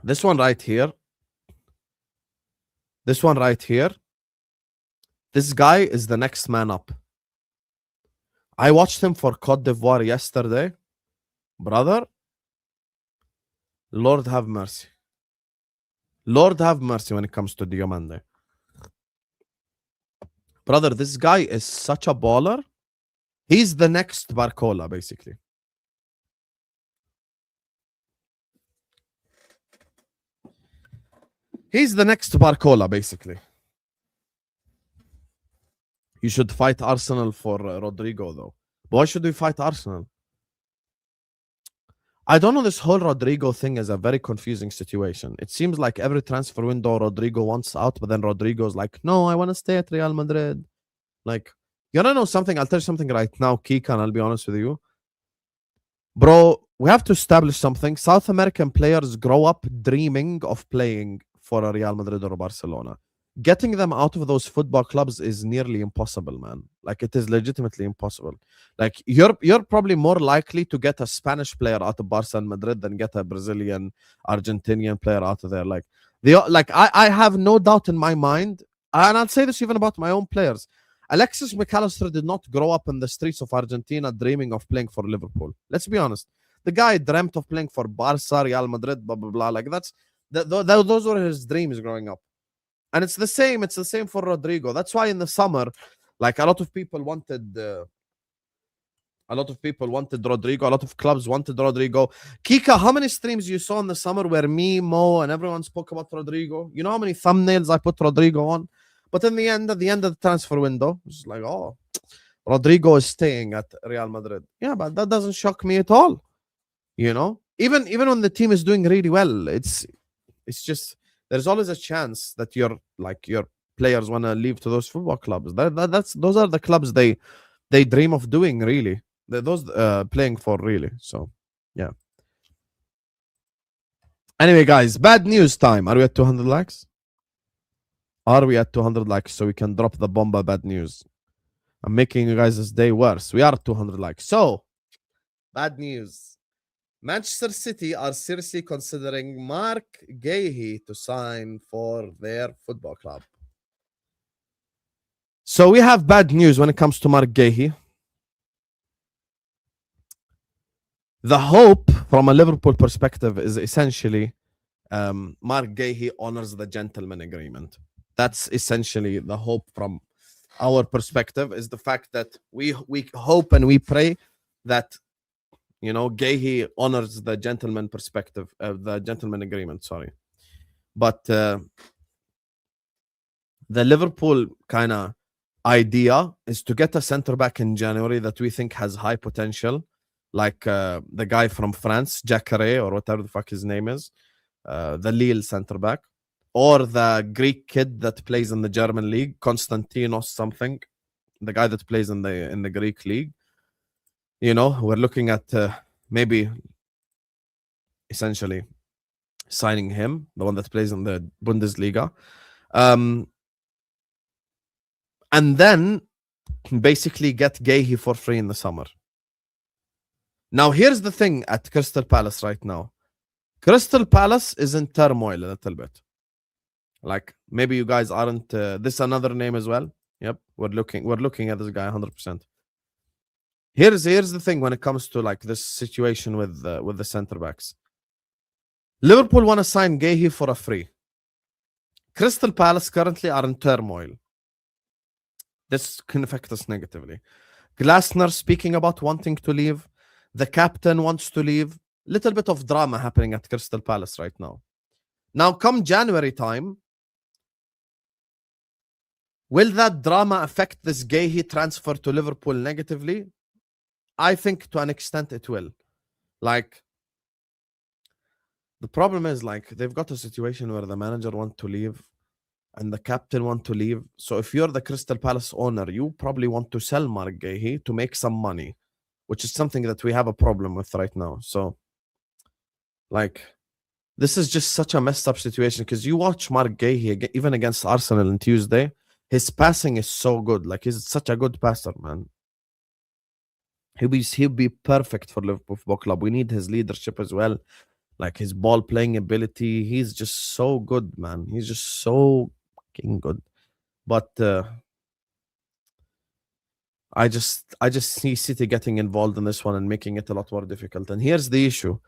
this one right here. This guy is the next man up. I watched him for Cote d'Ivoire yesterday. Brother, Lord have mercy. Lord have mercy when it comes to Diomande. Brother, this guy is such a baller. He's the next Barcola, basically. He's the next Barcola, basically. You should fight Arsenal for Rodrigo, though. But why should we fight Arsenal? I don't know. This whole Rodrigo thing is a very confusing situation. It seems like every transfer window Rodrigo wants out, but then Rodrigo's like, no, I want to stay at Real Madrid. Like, you don't know something? I'll tell you something right now, Kika, and I'll be honest with you. Bro, we have to establish something. South American players grow up dreaming of playing for a Real Madrid or a Barcelona. Getting them out of those football clubs is nearly impossible, man. Like, it is legitimately impossible. Like, you're probably more likely to get a Spanish player out of Barca and Madrid than get a Brazilian, Argentinian player out of there. Like, I have no doubt in my mind, and I'll say this even about my own players. Alexis McAllister did not grow up in the streets of Argentina dreaming of playing for Liverpool. Let's be honest. The guy dreamt of playing for Barca, Real Madrid, blah, blah, blah. Like, those were his dreams growing up. And it's the same for Rodrigo. That's why in the summer, like, a lot of people wanted Rodrigo. A lot of clubs wanted Rodrigo. Kika, how many streams you saw in the summer where me, Mo, and everyone spoke about Rodrigo? You know how many thumbnails I put Rodrigo on? But in the end, at the end of the transfer window, it's like, oh, Rodrigo is staying at Real Madrid. Yeah, but that doesn't shock me at all. You know, even when the team is doing really well, it's just, there's always a chance that your players want to leave to those football clubs. Those are the clubs they dream of doing, really. Those playing for, really. So, yeah. Anyway, guys, bad news time. Are we at 200 likes? Are we at 200 likes so we can drop the bomba bad news? I'm making you guys' day worse. We are at 200 likes. So, bad news. Manchester City are seriously considering Mark Guehi to sign for their football club. So we have bad news when it comes to Mark Guehi. The hope from a Liverpool perspective is essentially Mark Guehi honors the gentleman agreement. That's essentially the hope from our perspective, is the fact that we hope and we pray that, you know, Guehi honors the gentleman perspective, the gentleman agreement, sorry. But the Liverpool kind of idea is to get a center back in January that we think has high potential, like the guy from France, Jacare, or whatever the fuck his name is, the Lille center back, or the Greek kid that plays in the German league, Konstantinos something, the guy that plays in the Greek league. You know, we're looking at maybe essentially signing him, the one that plays in the Bundesliga. And then basically get Guehi for free in the summer. Now, here's the thing at Crystal Palace right now. Crystal Palace is in turmoil a little bit. Like, maybe you guys aren't... this is another name as well. Yep, we're looking at this guy 100%. Here's the thing when it comes to like this situation with the center backs. Liverpool want to sign Guehi for a free. Crystal Palace currently are in turmoil. This can affect us negatively. Glasner speaking about wanting to leave. The captain wants to leave. Little bit of drama happening at Crystal Palace right now. Now, come January time, will that drama affect this Guehi transfer to Liverpool negatively? I think to an extent it will. Like, the problem is like they've got a situation where the manager wants to leave and the captain want to leave. So if you're the Crystal Palace owner, you probably want to sell Mark Guehi to make some money, which is something that we have a problem with right now. So, like, this is just such a messed up situation because you watch Mark Guehi even against Arsenal on Tuesday, his passing is so good. Like, he's such a good passer, man. He'll be perfect for Liverpool Football Club. We need his leadership as well. Like, his ball playing ability, he's just so good, man. He's just so fucking good. But I just see City getting involved in this one and making it a lot more difficult. And here's the issue.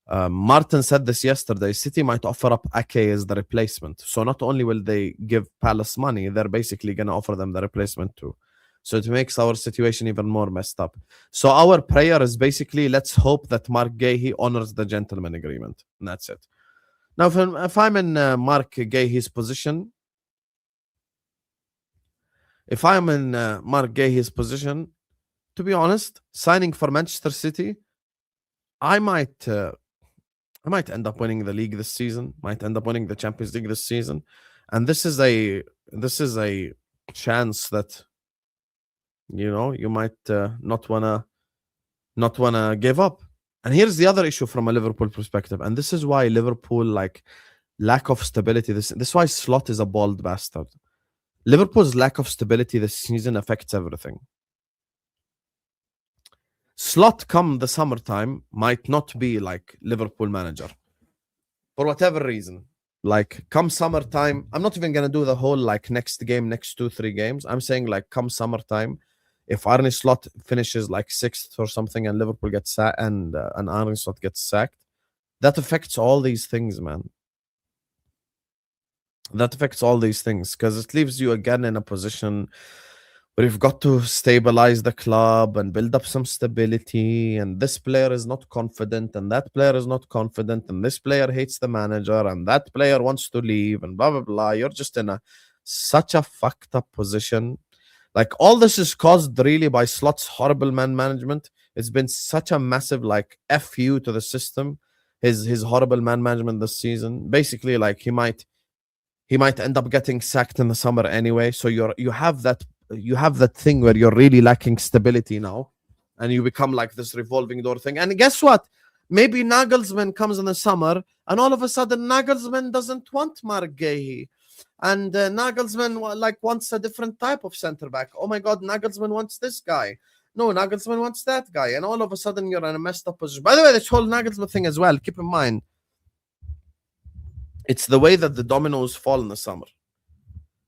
Martin said this yesterday. City might offer up Ake as the replacement. So not only will they give Palace money, they're basically going to offer them the replacement too. So it makes our situation even more messed up. So our prayer is basically, let's hope that Mark Guehi honors the gentleman agreement. And that's it. Now, if I'm in Mark Guehi's position, to be honest, signing for Manchester City, I might end up winning the league this season, might end up winning the Champions League this season. And this is a chance that, you know, you might not wanna give up. And here's the other issue from a Liverpool perspective, and this is why Liverpool, like, lack of stability. This is why Slot is a bald bastard. Liverpool's lack of stability this season affects everything. Slot come the summertime might not be like Liverpool manager for whatever reason. Like, come summertime, I'm not even gonna do the whole like next game, next 2-3 games. I'm saying like come summertime, if Arne Slot finishes like 6th or something and Liverpool gets sacked and Arne Slot gets sacked, that affects all these things, man. That affects all these things because it leaves you again in a position where you've got to stabilize the club and build up some stability. And this player is not confident, and that player is not confident, and this player hates the manager, and that player wants to leave, and blah blah blah. You're just in such a fucked up position. Like, all this is caused really by Slot's horrible man management. It's been such a massive like FU to the system. His horrible man management this season. Basically, like, he might end up getting sacked in the summer anyway. So you have that thing where you're really lacking stability now, and you become like this revolving door thing. And guess what? Maybe Nagelsmann comes in the summer, and all of a sudden Nagelsmann doesn't want Mark Guehi. And Nagelsmann like wants a different type of center back. Oh my God, Nagelsmann wants this guy. No, Nagelsmann wants that guy. And all of a sudden you're in a messed up position. By the way, this whole Nagelsmann thing as well, keep in mind, it's the way that the dominoes fall in the summer.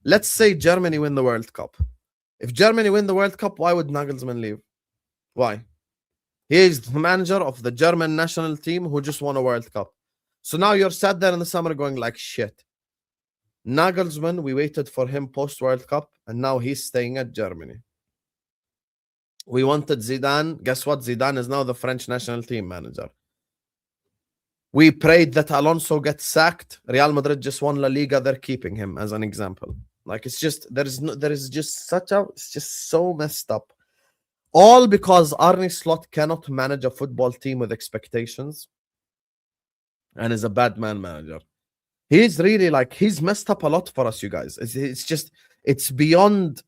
Let's say Germany win the World Cup. If Germany win the World Cup, why would Nagelsmann leave? Why? He is the manager of the German national team who just won a World Cup. So now you're sat there in the summer going like, shit. Nagelsmann, we waited for him post-World Cup, and now he's staying at Germany. We wanted Zidane. Guess what? Zidane is now the French national team manager. We prayed that Alonso gets sacked. Real Madrid just won La Liga. They're keeping him as an example. Like, it's just, it's just so messed up. All because Arne Slot cannot manage a football team with expectations and is a bad man manager. He's really like, he's messed up a lot for us, you guys. It's beyond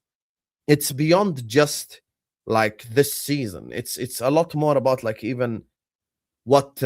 just like this season. It's a lot more about like even what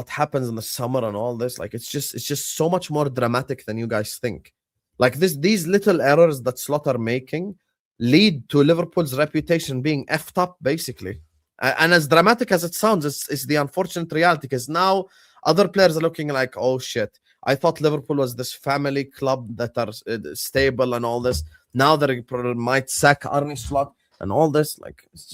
happens in the summer and all this. Like, it's just so much more dramatic than you guys think. Like, these little errors that Slot are making lead to Liverpool's reputation being effed up, basically. And as dramatic as it sounds, it's the unfortunate reality, because now other players are looking like, oh shit, I thought Liverpool was this family club that are stable and all this. Now they might sack Arne Slot and all this. Like, it's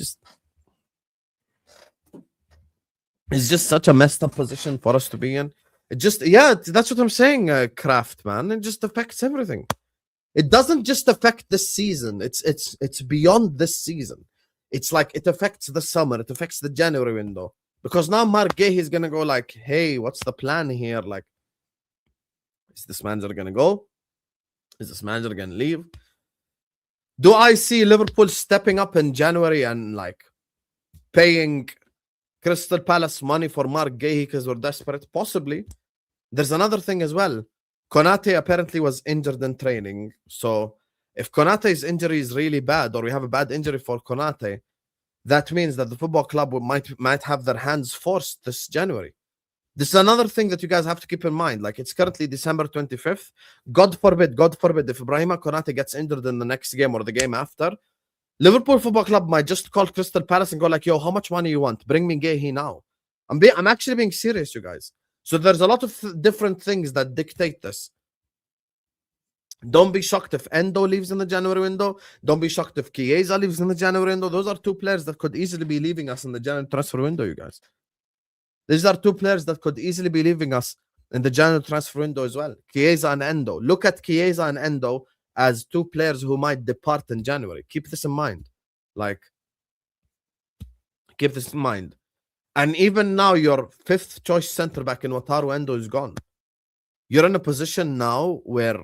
just such a messed up position for us to be in. It just, yeah, that's what I'm saying, Kraft, man. It just affects everything. It doesn't just affect this season. It's beyond this season. It's like it affects the summer. It affects the January window. Because now Mark Guehi is gonna go like, hey, what's the plan here? Like, is this manager gonna go? Is this manager gonna leave? Do I see Liverpool stepping up in January and like paying Crystal Palace money for Mark Guehi because we're desperate? Possibly. There's another thing as well. Konate apparently was injured in training. So if Konate's injury is really bad, or we have a bad injury for Konate, that means that the football club might have their hands forced this January. This is another thing that you guys have to keep in mind. Like, it's currently December 25th. God forbid, if Ibrahima Konate gets injured in the next game or the game after, Liverpool Football Club might just call Crystal Palace and go like, yo, how much money you want? Bring me Guehi now. I'm actually being serious, you guys. So there's a lot of different things that dictate this. Don't be shocked if Endo leaves in the January window. Don't be shocked if Chiesa leaves in the January window. Those are two players that could easily be leaving us in the January transfer window, you guys. These are two players that could easily be leaving us in the January transfer window as well. Chiesa and Endo. Look at Chiesa and Endo as two players who might depart in January. Keep this in mind. Like, keep this in mind. And even now, your fifth choice centre back in Wataru Endo is gone. You're in a position now where,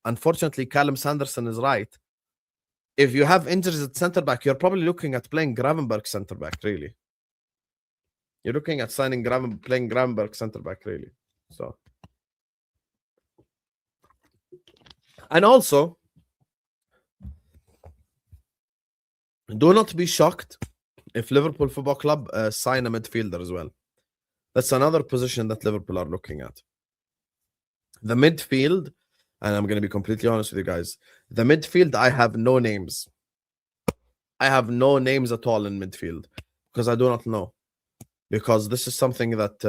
unfortunately, Callum Sanderson is right. If you have injuries at centre back, you're probably looking at playing Gravenberg centre back, really. You're looking at playing Gravenberg centre back, really. So, and also, do not be shocked if Liverpool Football Club sign a midfielder as well. That's another position that Liverpool are looking at. The midfield, and I'm going to be completely honest with you guys, the midfield, I have no names. I have no names at all in midfield because I do not know. Because this is something that,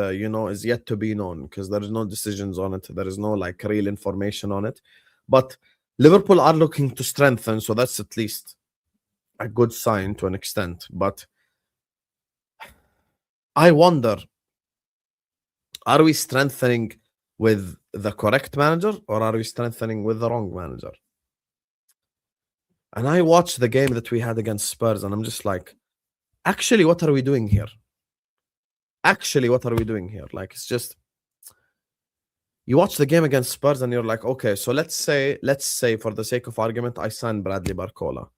is yet to be known because there is no decisions on it. There is no like real information on it. But Liverpool are looking to strengthen, so that's at least a good sign to an extent. But I wonder, are we strengthening with the correct manager or are we strengthening with the wrong manager? And I watched the game that we had against Spurs and I'm just like, actually, what are we doing here? Like, it's just, you watch the game against Spurs and you're like, okay, so let's say for the sake of argument, I sign Bradley Barcola.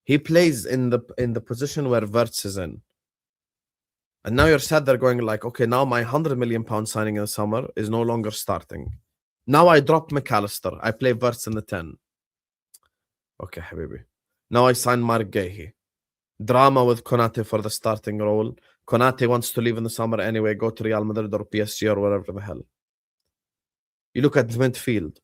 He plays in the position where Wirtz is in. And now you're sad they're going like, okay, now my £100 million signing in the summer is no longer starting. Now I drop McAllister. I play Wirtz in the 10. Okay, Habibi. Now I sign Mark Guehi. Drama with Konate for the starting role. Konate wants to leave in the summer anyway, go to Real Madrid or PSG or whatever the hell. You look at the midfield.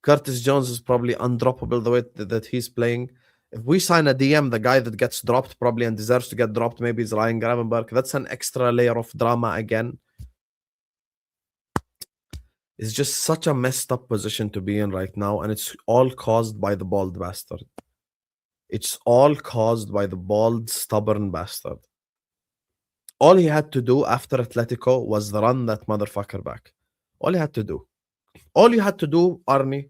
Curtis Jones is probably undroppable the way that he's playing. If we sign a DM, the guy that gets dropped probably and deserves to get dropped maybe is Ryan Gravenberg. That's an extra layer of drama again. It's just such a messed up position to be in right now, and it's all caused by the bald bastard. It's all caused by the bald, stubborn bastard. All he had to do after Atletico was run that motherfucker back. All he had to do. All you had to do, Arnie,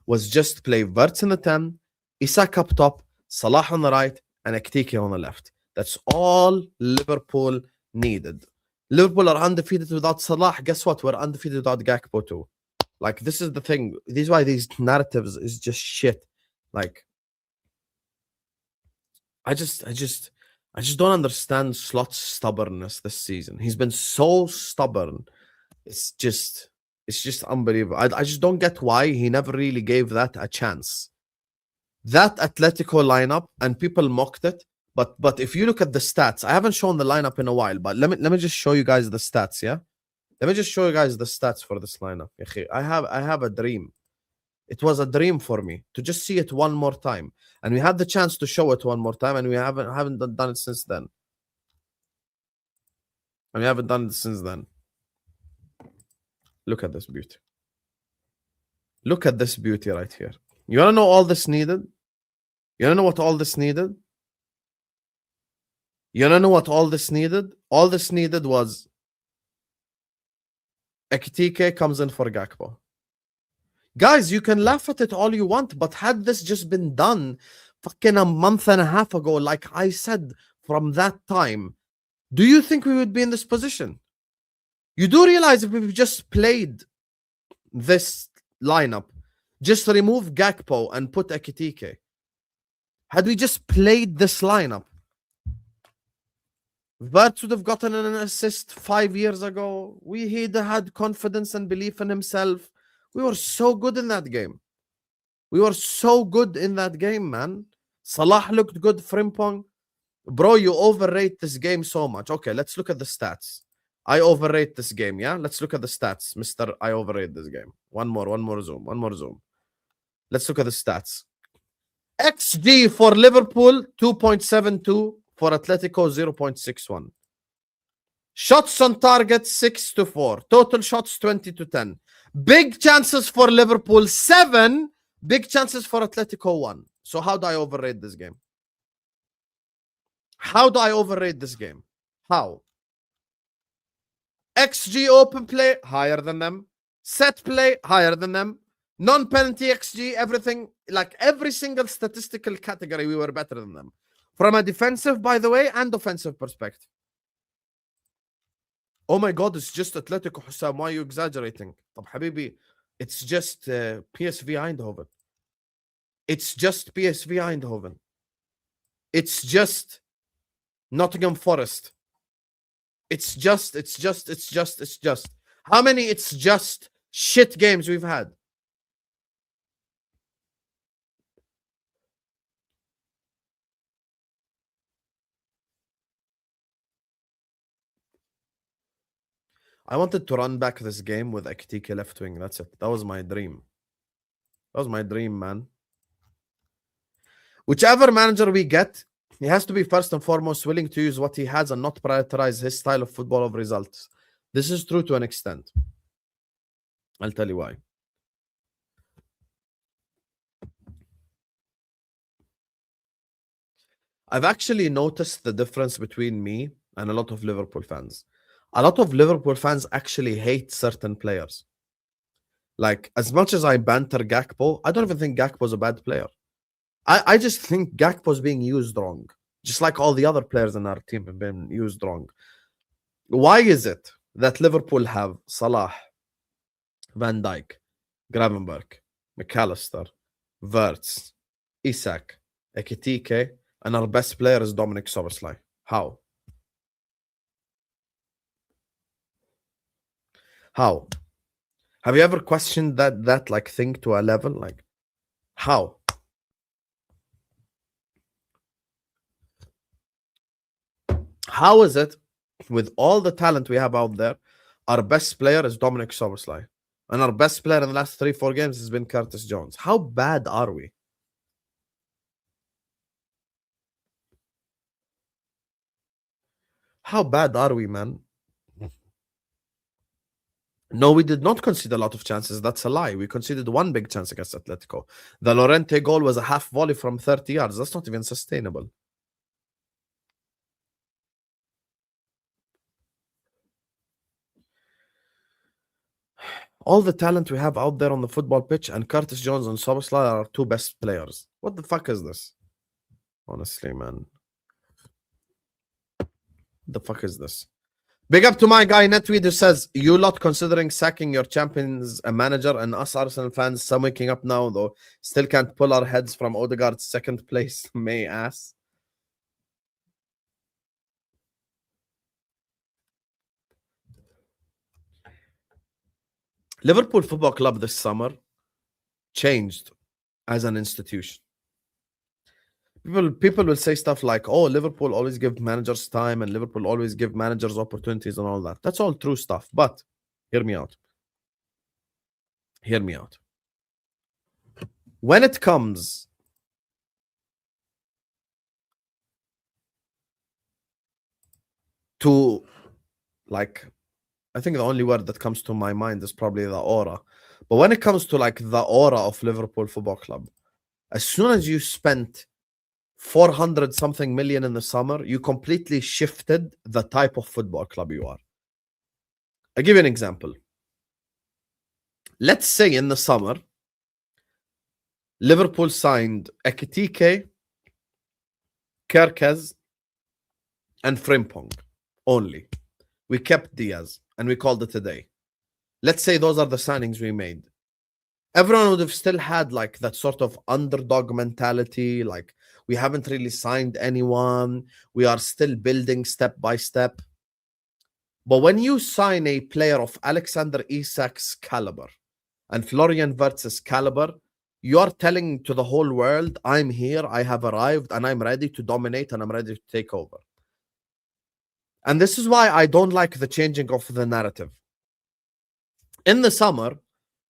was just play Wirtz in the 10, Isak up top, Salah on the right, and Ekitike on the left. That's all Liverpool needed. Liverpool are undefeated without Salah. Guess what? We're undefeated without Gakpo too. Like, this is the thing. This is why these narratives is just shit. Like, I just don't understand Slot's stubbornness this season. He's been so stubborn. It's just unbelievable. I just don't get why he never really gave that a chance. That Atletico lineup, and people mocked it. But if you look at the stats, I haven't shown the lineup in a while, but let me just show you guys the stats, yeah? Let me just show you guys the stats for this lineup. I have a dream. It was a dream for me to just see it one more time. And we had the chance to show it one more time, and we haven't done it since then. Look at this beauty. Look at this beauty right here. You want to know all this needed? You want to know what all this needed? You want to know what all this needed? All this needed was Ekitike comes in for Gakpo. Guys, you can laugh at it all you want, but had this just been done fucking a month and a half ago, like I said from that time, do you think we would be in this position? You do realize if we've just played this lineup, just remove Gakpo and put Ekitike. Had we just played this lineup, Vert would have gotten an assist 5 years ago. He'd had confidence and belief in himself. We were so good in that game. We were so good in that game, man. Salah looked good, Frimpong. Bro, you overrate this game so much. Okay, let's look at the stats. I overrate this game, yeah? Let's look at the stats, Mr. I overrate this game. One more zoom. Let's look at the stats. XG for Liverpool, 2.72. For Atletico, 0.61. Shots on target, 6-4. Total shots, 20-10. Big chances for Liverpool, 7. Big chances for Atletico, 1. So how do I overrate this game? How do I overrate this game? How? XG open play, higher than them. Set play, higher than them. Non-penalty XG, everything, like every single statistical category, we were better than them. From a defensive, by the way, and offensive perspective. Oh my God, it's just Atletico, Hussam. Why are you exaggerating? طب حبيبي, it's just PSV Eindhoven. It's just PSV Eindhoven. It's just Nottingham Forest. It's just. How many it's just shit games we've had? I wanted to run back this game with Ekitike left wing. That's it. That was my dream. That was my dream, man. Whichever manager we get, he has to be first and foremost willing to use what he has and not prioritize his style of football over results. This is true to an extent. I'll tell you why. I've actually noticed the difference between me and a lot of Liverpool fans. A lot of Liverpool fans actually hate certain players. Like, as much as I banter Gakpo, I don't even think Gakpo's a bad player. I just think Gakpo's being used wrong. Just like all the other players in our team have been used wrong. Why is it that Liverpool have Salah, Van Dijk, Gravenberch, McAllister, Wirtz, Isak, Ekitike, and our best player is Dominic Szoboszlai? How? How? Have you ever questioned that like thing to a level? Like, how? How is it, with all the talent we have out there, our best player is Dominic Szoboszlai, and our best player in the last 3-4 games has been Curtis Jones? How bad are we? How bad are we, man? No, we did not concede a lot of chances. That's a lie. We conceded one big chance against Atletico. The Llorente goal was a half volley from 30 yards. That's not even sustainable. All the talent we have out there on the football pitch, and Curtis Jones and Szoboszlai are our two best players. What the fuck is this? Honestly, man. What the fuck is this? Big up to my guy Netweed, who says, you lot considering sacking your champions manager, and us Arsenal fans, some waking up now though, still can't pull our heads from Odegaard's second place. May ass. Liverpool Football Club this summer changed as an institution. People will say stuff like, oh, Liverpool always give managers time and Liverpool always give managers opportunities and all that. That's all true stuff. But hear me out. Hear me out. When it comes to like I think the only word that comes to my mind is probably the aura. But when it comes to like the aura of Liverpool Football Club, as soon as you spent 400 something million in the summer, you completely shifted the type of football club you are. I'll give you an example. Let's say in the summer, Liverpool signed Ekitike, Kerkez, and Frimpong only. We kept Diaz and we called it a day. Let's say those are the signings we made. Everyone would have still had like that sort of underdog mentality. Like, we haven't really signed anyone. We are still building step by step. But when you sign a player of Alexander Isak's caliber and Florian Wirtz's caliber, you are telling to the whole world, I'm here, I have arrived, and I'm ready to dominate, and I'm ready to take over. And this is why I don't like the changing of the narrative. In the summer,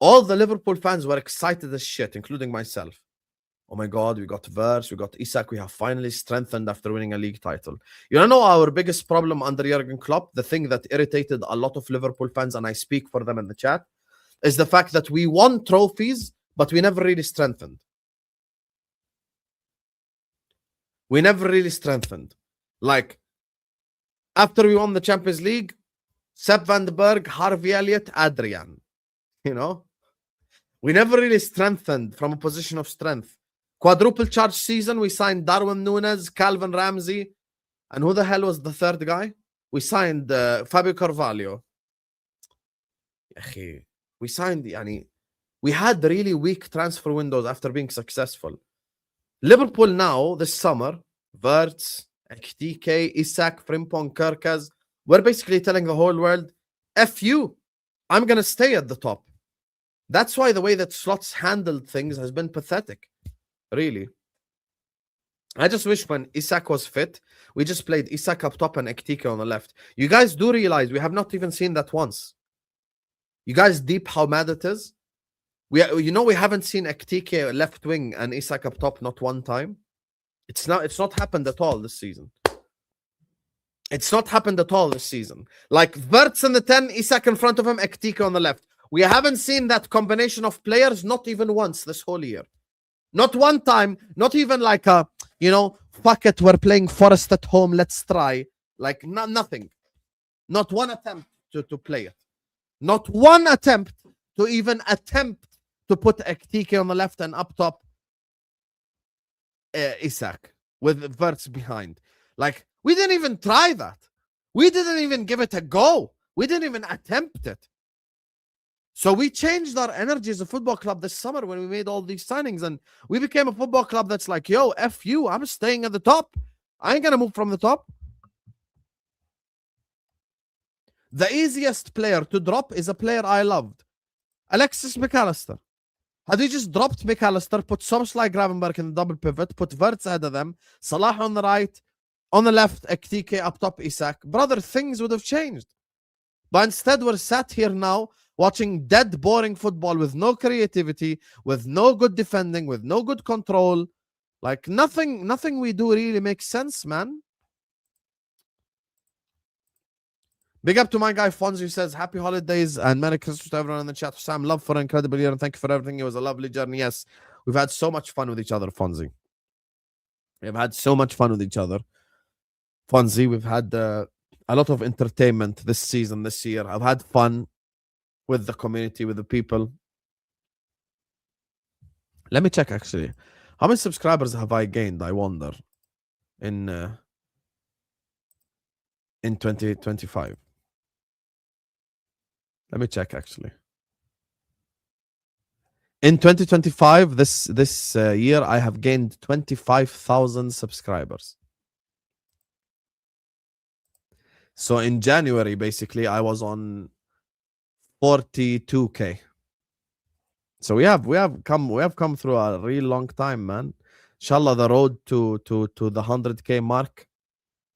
all the Liverpool fans were excited as shit, including myself. Oh my God, we got Wirtz, we got Isak, we have finally strengthened after winning a league title. You know our biggest problem under Jurgen Klopp, the thing that irritated a lot of Liverpool fans, and I speak for them in the chat, is the fact that we won trophies, but we never really strengthened. We never really strengthened. Like, after we won the Champions League, Sepp van den Berg, Harvey Elliott, Adrian. You know? We never really strengthened from a position of strength. Quadruple charge season, we signed Darwin Núñez, Calvin Ramsey, and who the hell was the third guy? We signed Fabio Carvalho. We signed, we had really weak transfer windows after being successful. Liverpool now, this summer, Wirtz, Ekitike, Isak, Frimpong, Kerkez, we're basically telling the whole world, F you, I'm going to stay at the top. That's why the way that Slots handled things has been pathetic. Really. I just wish when Isak was fit, we just played Isak up top and Ekitike on the left. You guys do realize we have not even seen that once. You guys deep how mad it is? We haven't seen Ekitike left wing and Isak up top not one time. It's not happened at all this season. It's not happened at all this season. Like Wirtz in the 10, Isak in front of him, Ekitike on the left. We haven't seen that combination of players not even once this whole year. Not one time, not even like fuck it, we're playing Forest at home, let's try. Like, nothing. Not one attempt to play it. Not one attempt to even attempt to put Ekitike on the left and up top Isak with Wirtz behind. Like, we didn't even try that. We didn't even give it a go. We didn't even attempt it. So we changed our energy as a football club this summer when we made all these signings, and we became a football club that's like, yo, F you, I'm staying at the top. I ain't going to move from the top. The easiest player to drop is a player I loved. Alexis McAllister. Had we just dropped McAllister, put Soboslai Gravenberg in the double pivot, put Wirtz ahead of them, Salah on the right, on the left, Ekitike up top, Isak, brother, things would have changed. But instead, we're sat here now watching dead, boring football with no creativity, with no good defending, with no good control. Like, nothing we do really makes sense, man. Big up to my guy Fonzie, who says, happy holidays and Merry Christmas to everyone in the chat. Sam, love for an incredible year and thank you for everything. It was a lovely journey. Yes, we've had so much fun with each other, Fonzie. We've had so much fun with each other. Fonzie, we've had a lot of entertainment this season, this year. I've had fun with the community, with the people. Let me check, actually. How many subscribers have I gained, I wonder, in 2025? Let me check, actually. In 2025, this year, I have gained 25,000 subscribers. So in January, basically, I was on 42K. So we have come through a real long time, man. Inshallah, the road to the 100K mark,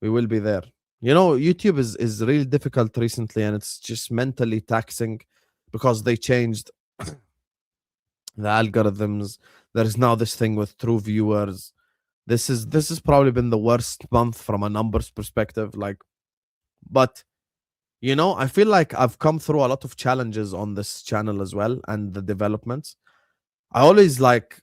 we will be there. You know, YouTube is really difficult recently, and it's just mentally taxing because they changed the algorithms. There is now this thing with true viewers. This has probably been the worst month from a numbers perspective. Like, but You know, I feel like I've come through a lot of challenges on this channel as well, and the developments. I always like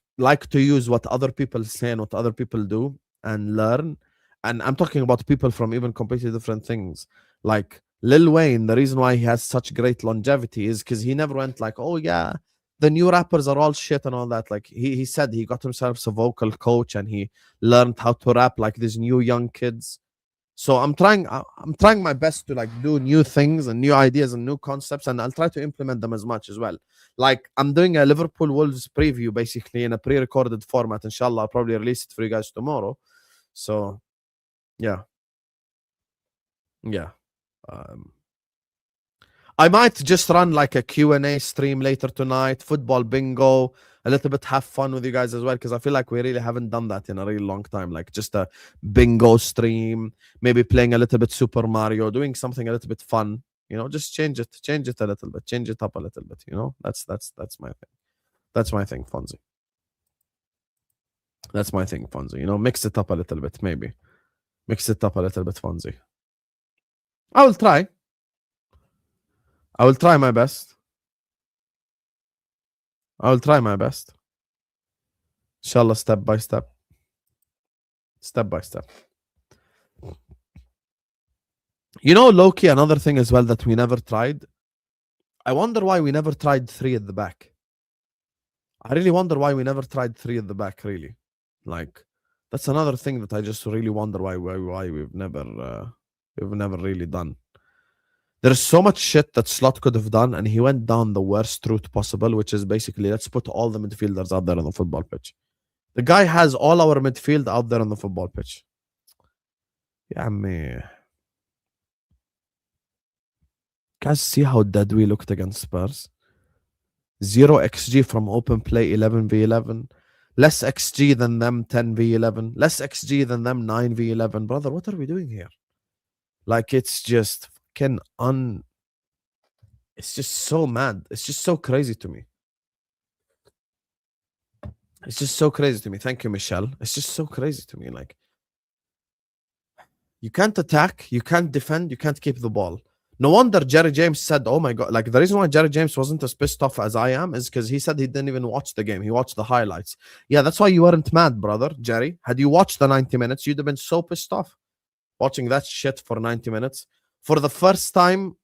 to use what other people say and what other people do and learn. And I'm talking about people from even completely different things. Like Lil Wayne, the reason why he has such great longevity is because he never went like, oh yeah, the new rappers are all shit and all that. Like he said he got himself a vocal coach and he learned how to rap like these new young kids. So I'm trying my best to like do new things and new ideas and new concepts, and I'll try to implement them as much as well. Like I'm doing a Liverpool Wolves preview basically in a pre-recorded format. Inshallah, I'll probably release it for you guys tomorrow. So yeah. I might just run like a Q&A stream later tonight, football bingo, a little bit have fun with you guys as well, because I feel like we really haven't done that in a really long time. Like just a bingo stream, maybe playing a little bit Super Mario, doing something a little bit fun, you know, just change it a little bit, change it up a little bit, you know. That's my thing. That's my thing, Fonzie. That's my thing, Fonzie. You know, mix it up a little bit, maybe. Mix it up a little bit, Fonzie. I will try. I will try my best. I will try my best. Inshallah, step by step. Step by step. You know, Loki, another thing as well that we never tried. I wonder why we never tried 3 at the back. I really wonder why we never tried 3 at the back, really. Like, that's another thing that I just really wonder why we've never really done. There's so much shit that Slot could have done, and he went down the worst route possible, which is basically, let's put all the midfielders out there on the football pitch. The guy has all our midfield out there on the football pitch. Yeah, man. Guys, see how dead we looked against Spurs? 0 XG from open play, 11v11. Less XG than them, 10v11. Less XG than them, 9v11. Brother, what are we doing here? Like, it's just fucking it's just so mad. It's just so crazy to me. It's just so crazy to me. Thank you, Michelle. It's just so crazy to me. Like, you can't attack, you can't defend, you can't keep the ball. No wonder Jerry James said, oh my God, like the reason why Jerry James wasn't as pissed off as I am is because he said he didn't even watch the game. He watched the highlights. Yeah, that's why you weren't mad, brother, Jerry. Had you watched the 90 minutes, you'd have been so pissed off watching that shit for 90 minutes. For the first time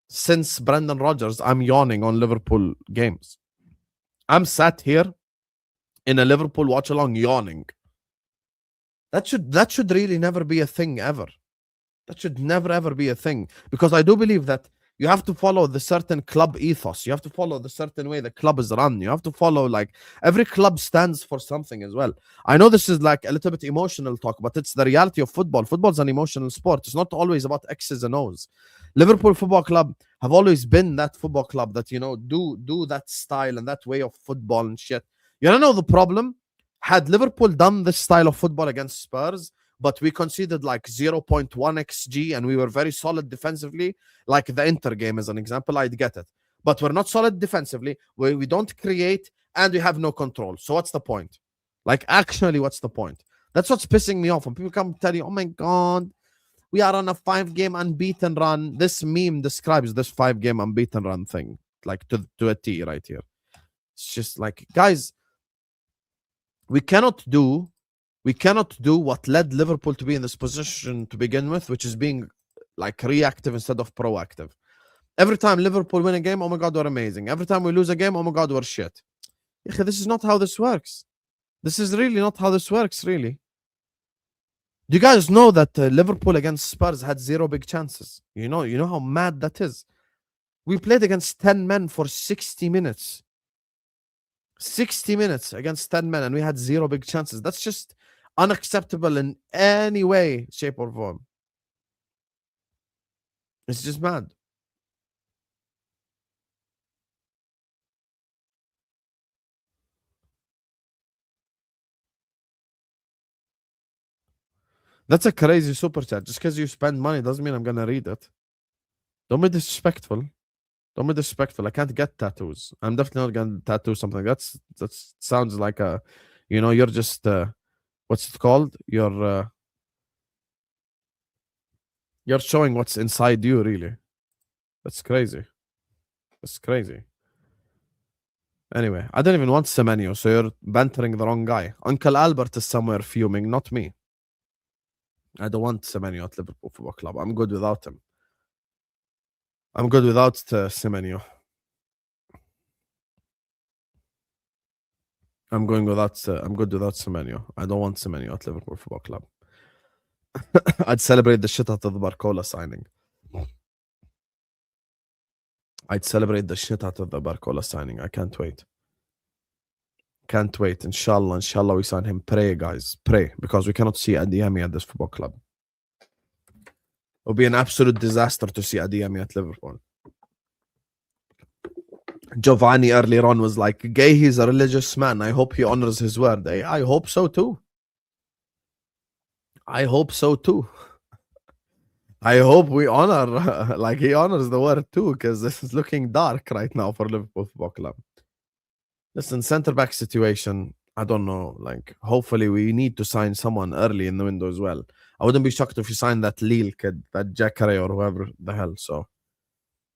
since Brendan Rodgers, I'm yawning on Liverpool games. I'm sat here in a Liverpool watch along yawning. That should really never be a thing ever. That should never ever be a thing, because I do believe that you have to follow the certain club ethos. You have to follow the certain way the club is run. You have to follow, like, every club stands for something as well. I know this is like a little bit emotional talk, but it's the reality of football. Football's an emotional sport. It's not always about X's and O's. Liverpool Football Club have always been that football club that, you know, do that style and that way of football and shit. You don't know the problem? Had Liverpool done this style of football against Spurs, but we conceded like 0.1 XG and we were very solid defensively, like the Inter game as an example, I'd get it. But we're not solid defensively, we don't create, and we have no control. So what's the point? Like, actually, what's the point? That's what's pissing me off. When people come tell you, oh my God, we are on a 5-game unbeaten run. This meme describes this 5-game unbeaten run thing, like to a T right here. It's just like, guys, we cannot do what led Liverpool to be in this position to begin with, which is being like reactive instead of proactive. Every time Liverpool win a game, oh my God, we're amazing. Every time we lose a game, oh my God, we're shit. This is not how this works. This is really not how this works, really. Do you guys know that Liverpool against Spurs had 0 big chances? You know how mad that is. We played against 10 men for 60 minutes. 60 minutes against 10 men, and we had 0 big chances. That's just unacceptable in any way, shape, or form. It's just mad. That's a crazy super chat. Just because you spend money doesn't mean I'm gonna read it. Don't be disrespectful. Don't be disrespectful. I can't get tattoos. I'm definitely not gonna tattoo something. That sounds like a, you know, you're just what's it called? You're showing what's inside you, really. That's crazy. That's crazy. Anyway, I don't even want Semenyo, so you're bantering the wrong guy. Uncle Albert is somewhere fuming, not me. I don't want Semenyo at Liverpool Football Club. I'm good without him. I'm good without Semenyo. I'm good without Semenyo. I don't want Semenyo at Liverpool Football Club. I'd celebrate the shit out of the Barcola signing. I can't wait. Can't wait. Inshallah, we sign him. Pray, guys. Pray. Because we cannot see Adiyemi at this football club. It would be an absolute disaster to see Adiyemi at Liverpool. Giovanni earlier on was like, Guehi is a religious man. I hope he honors his word. I hope so too. I hope we honor, like he honors the word too, because this is looking dark right now for Liverpool Football Club. Listen, centre-back situation, I don't know. Like, hopefully we need to sign someone early in the window as well. I wouldn't be shocked if you sign that Lille kid, that Jacare or whoever the hell. So,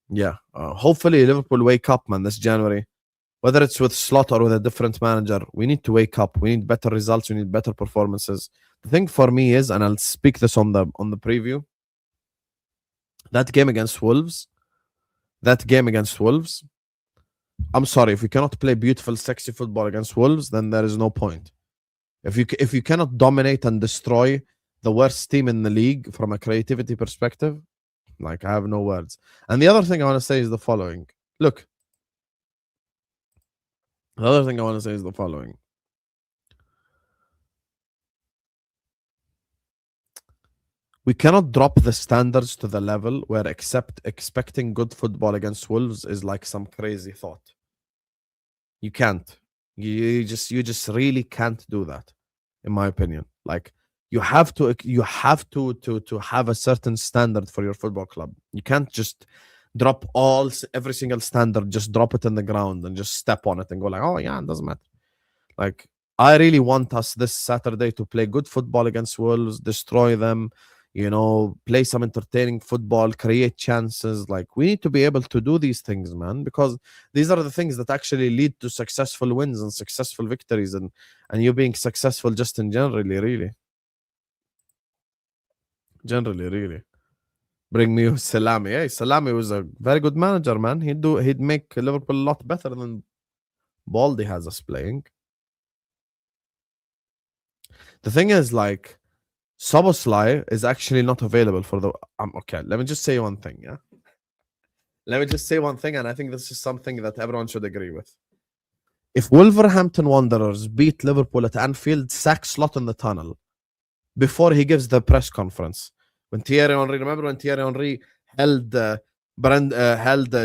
yeah. Hopefully Liverpool wake up, man, this January. Whether it's with Slot or with a different manager, we need to wake up. We need better results. We need better performances. The thing for me is, and I'll speak this on the preview, that game against Wolves, I'm sorry, if we cannot play beautiful, sexy football against Wolves, then there is no point. If you cannot dominate and destroy the worst team in the league from a creativity perspective, like, I have no words. And the other thing I want to say is the following. Look, we cannot drop the standards to the level where expecting good football against Wolves is like some crazy thought. You can't. You just really can't do that, in my opinion. Like, you have to have a certain standard for your football club. You can't just drop every single standard, just drop it in the ground and just step on it and go like, oh yeah, it doesn't matter. Like, I really want us this Saturday to play good football against Wolves, destroy them, play some entertaining football, create chances. Like, we need to be able to do these things, man, because these are the things that actually lead to successful wins and successful victories and you being successful just in generally, really. Bring me Salami. Hey, Salami was a very good manager, man. He'd make Liverpool a lot better than Baldy has us playing. The thing is, like, Soboslai is actually not available for the... okay, let me just say one thing, yeah? Let me just say one thing, and I think this is something that everyone should agree with. If Wolverhampton Wanderers beat Liverpool at Anfield, sack Slot in the tunnel before he gives the press conference. Remember when Thierry Henry held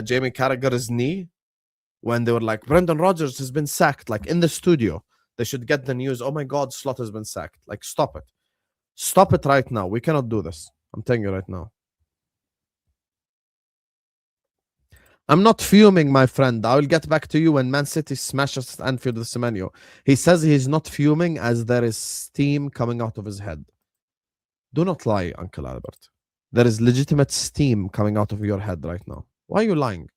Jamie Carragher's knee when they were like, Brendan Rodgers has been sacked, like, in the studio. They should get the news, oh my God, Slot has been sacked. Like, stop it. Stop it right now. We cannot do this. I'm telling you right now. I'm not fuming, my friend. I will get back to you when Man City smashes Anfield with Semenyo. He says he's not fuming as there is steam coming out of his head. Do not lie, Uncle Albert. There is legitimate steam coming out of your head right now. Why are you lying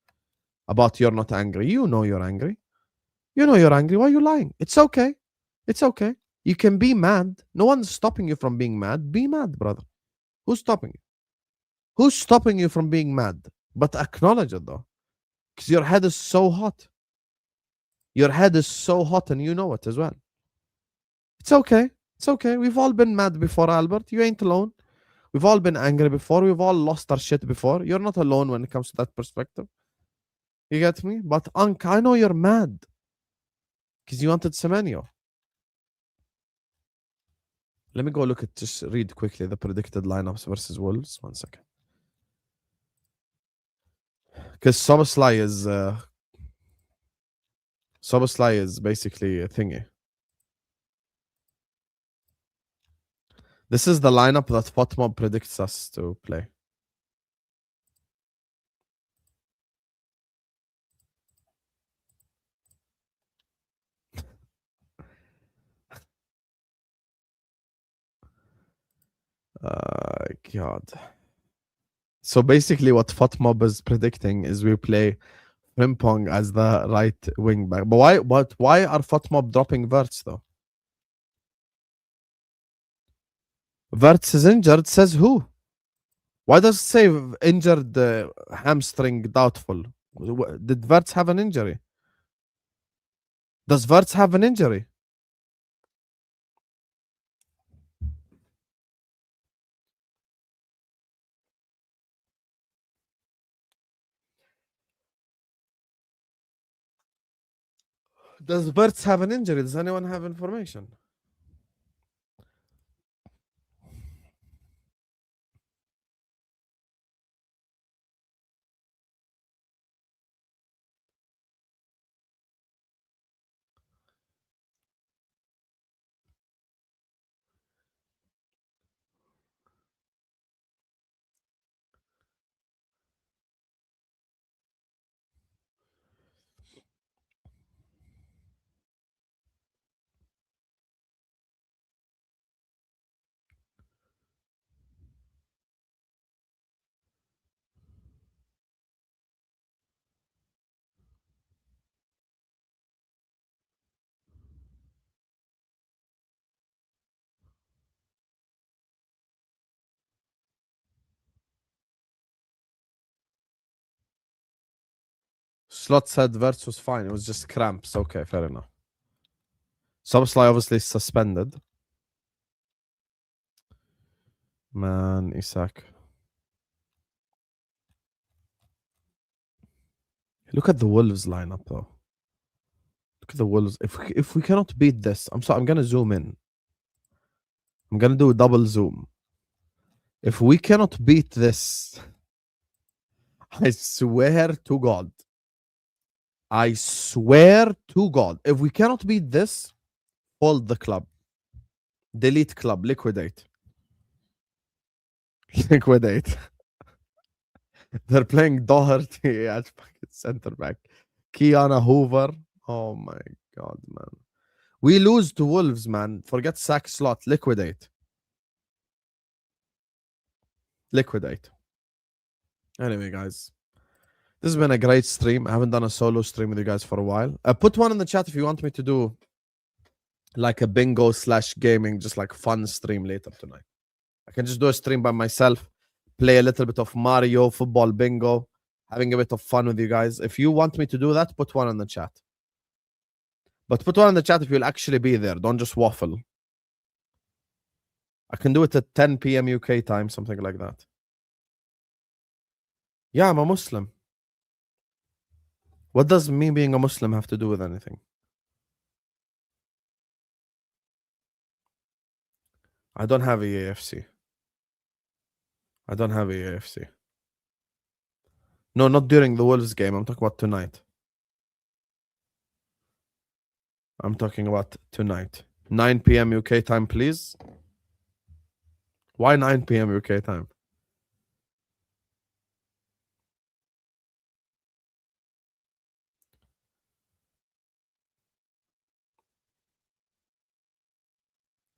about you're not angry? You know you're angry. Why are you lying? It's okay. You can be mad. No one's stopping you from being mad. Be mad, brother. Who's stopping you? Who's stopping you from being mad? But acknowledge it, though. Because your head is so hot. Your head is so hot and you know it as well. It's okay. We've all been mad before, Albert. You ain't alone. We've all been angry before. We've all lost our shit before. You're not alone when it comes to that perspective. You get me? But, Unc, I know you're mad. Because you wanted Semenyo. Let me go just read quickly the predicted lineups versus Wolves. 1 second. Because Soboslai is basically a thingy. This is the lineup that Potmob predicts us to play. God. So basically, what FOTMob is predicting is we play Frimpong as the right wing back. But why? But why are FOTMob dropping Verts though? Verts is injured. Says who? Why does it say injured hamstring doubtful? Did Verts have an injury? Does Verts have an injury? Does Verts have an injury? Does anyone have information? Slot said Verts was fine. It was just cramps. Okay, fair enough. Subsly obviously suspended. Man, Isak. Look at the Wolves lineup though. Look at the Wolves. If we cannot beat this, I'm gonna zoom in. I'm gonna do a double zoom. If we cannot beat this, I swear to God. I swear to God. If we cannot beat this, hold the club. Delete club. Liquidate. Liquidate. They're playing Doherty at fucking center back. Kiana Hoover. Oh my God, man. We lose to Wolves, man. Forget sack slot. Liquidate. Liquidate. Anyway, guys. This has been a great stream. I haven't done a solo stream with you guys for a while. Put one in the chat if you want me to do like a bingo / gaming, just like fun stream later tonight. I can just do a stream by myself, play a little bit of Mario, football bingo, having a bit of fun with you guys. If you want me to do that, put one in the chat. But put one in the chat if you'll actually be there. Don't just waffle. I can do it at 10 p.m. UK time, something like that. Yeah, I'm a Muslim. What does me being a Muslim have to do with anything? I don't have EAFC. I don't have EAFC. No, not during the Wolves game. I'm talking about tonight. I'm talking about tonight. 9 p.m. UK time, please. Why 9 p.m. UK time?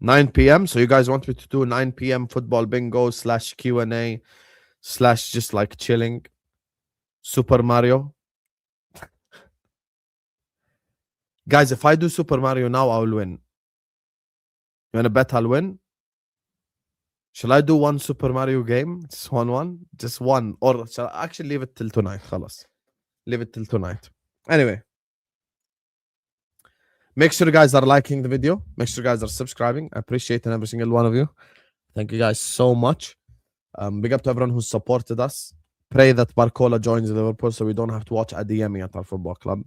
$9 p.m. So you guys want me to do 9 p.m. football bingo / Q&A / just like chilling. Super Mario. Guys, if I do Super Mario now, I will win. You want to bet I'll win? Shall I do one Super Mario game? Just one? Just one. Or shall I actually leave it till tonight? Khalas. Leave it till tonight. Anyway. Make sure you guys are liking the video. Make sure you guys are subscribing. I appreciate every single one of you. Thank you guys so much. Big up to everyone who supported us. Pray that Barcola joins Liverpool so we don't have to watch Adiyemi at our football club.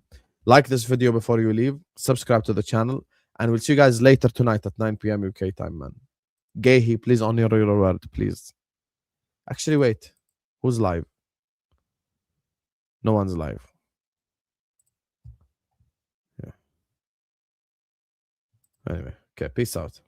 Like this video before you leave. Subscribe to the channel. And we'll see you guys later tonight at 9 p.m. UK time, man. Guehi, please honor your word, please. Actually, wait. Who's live? No one's live. Yeah. Anyway, okay, peace out.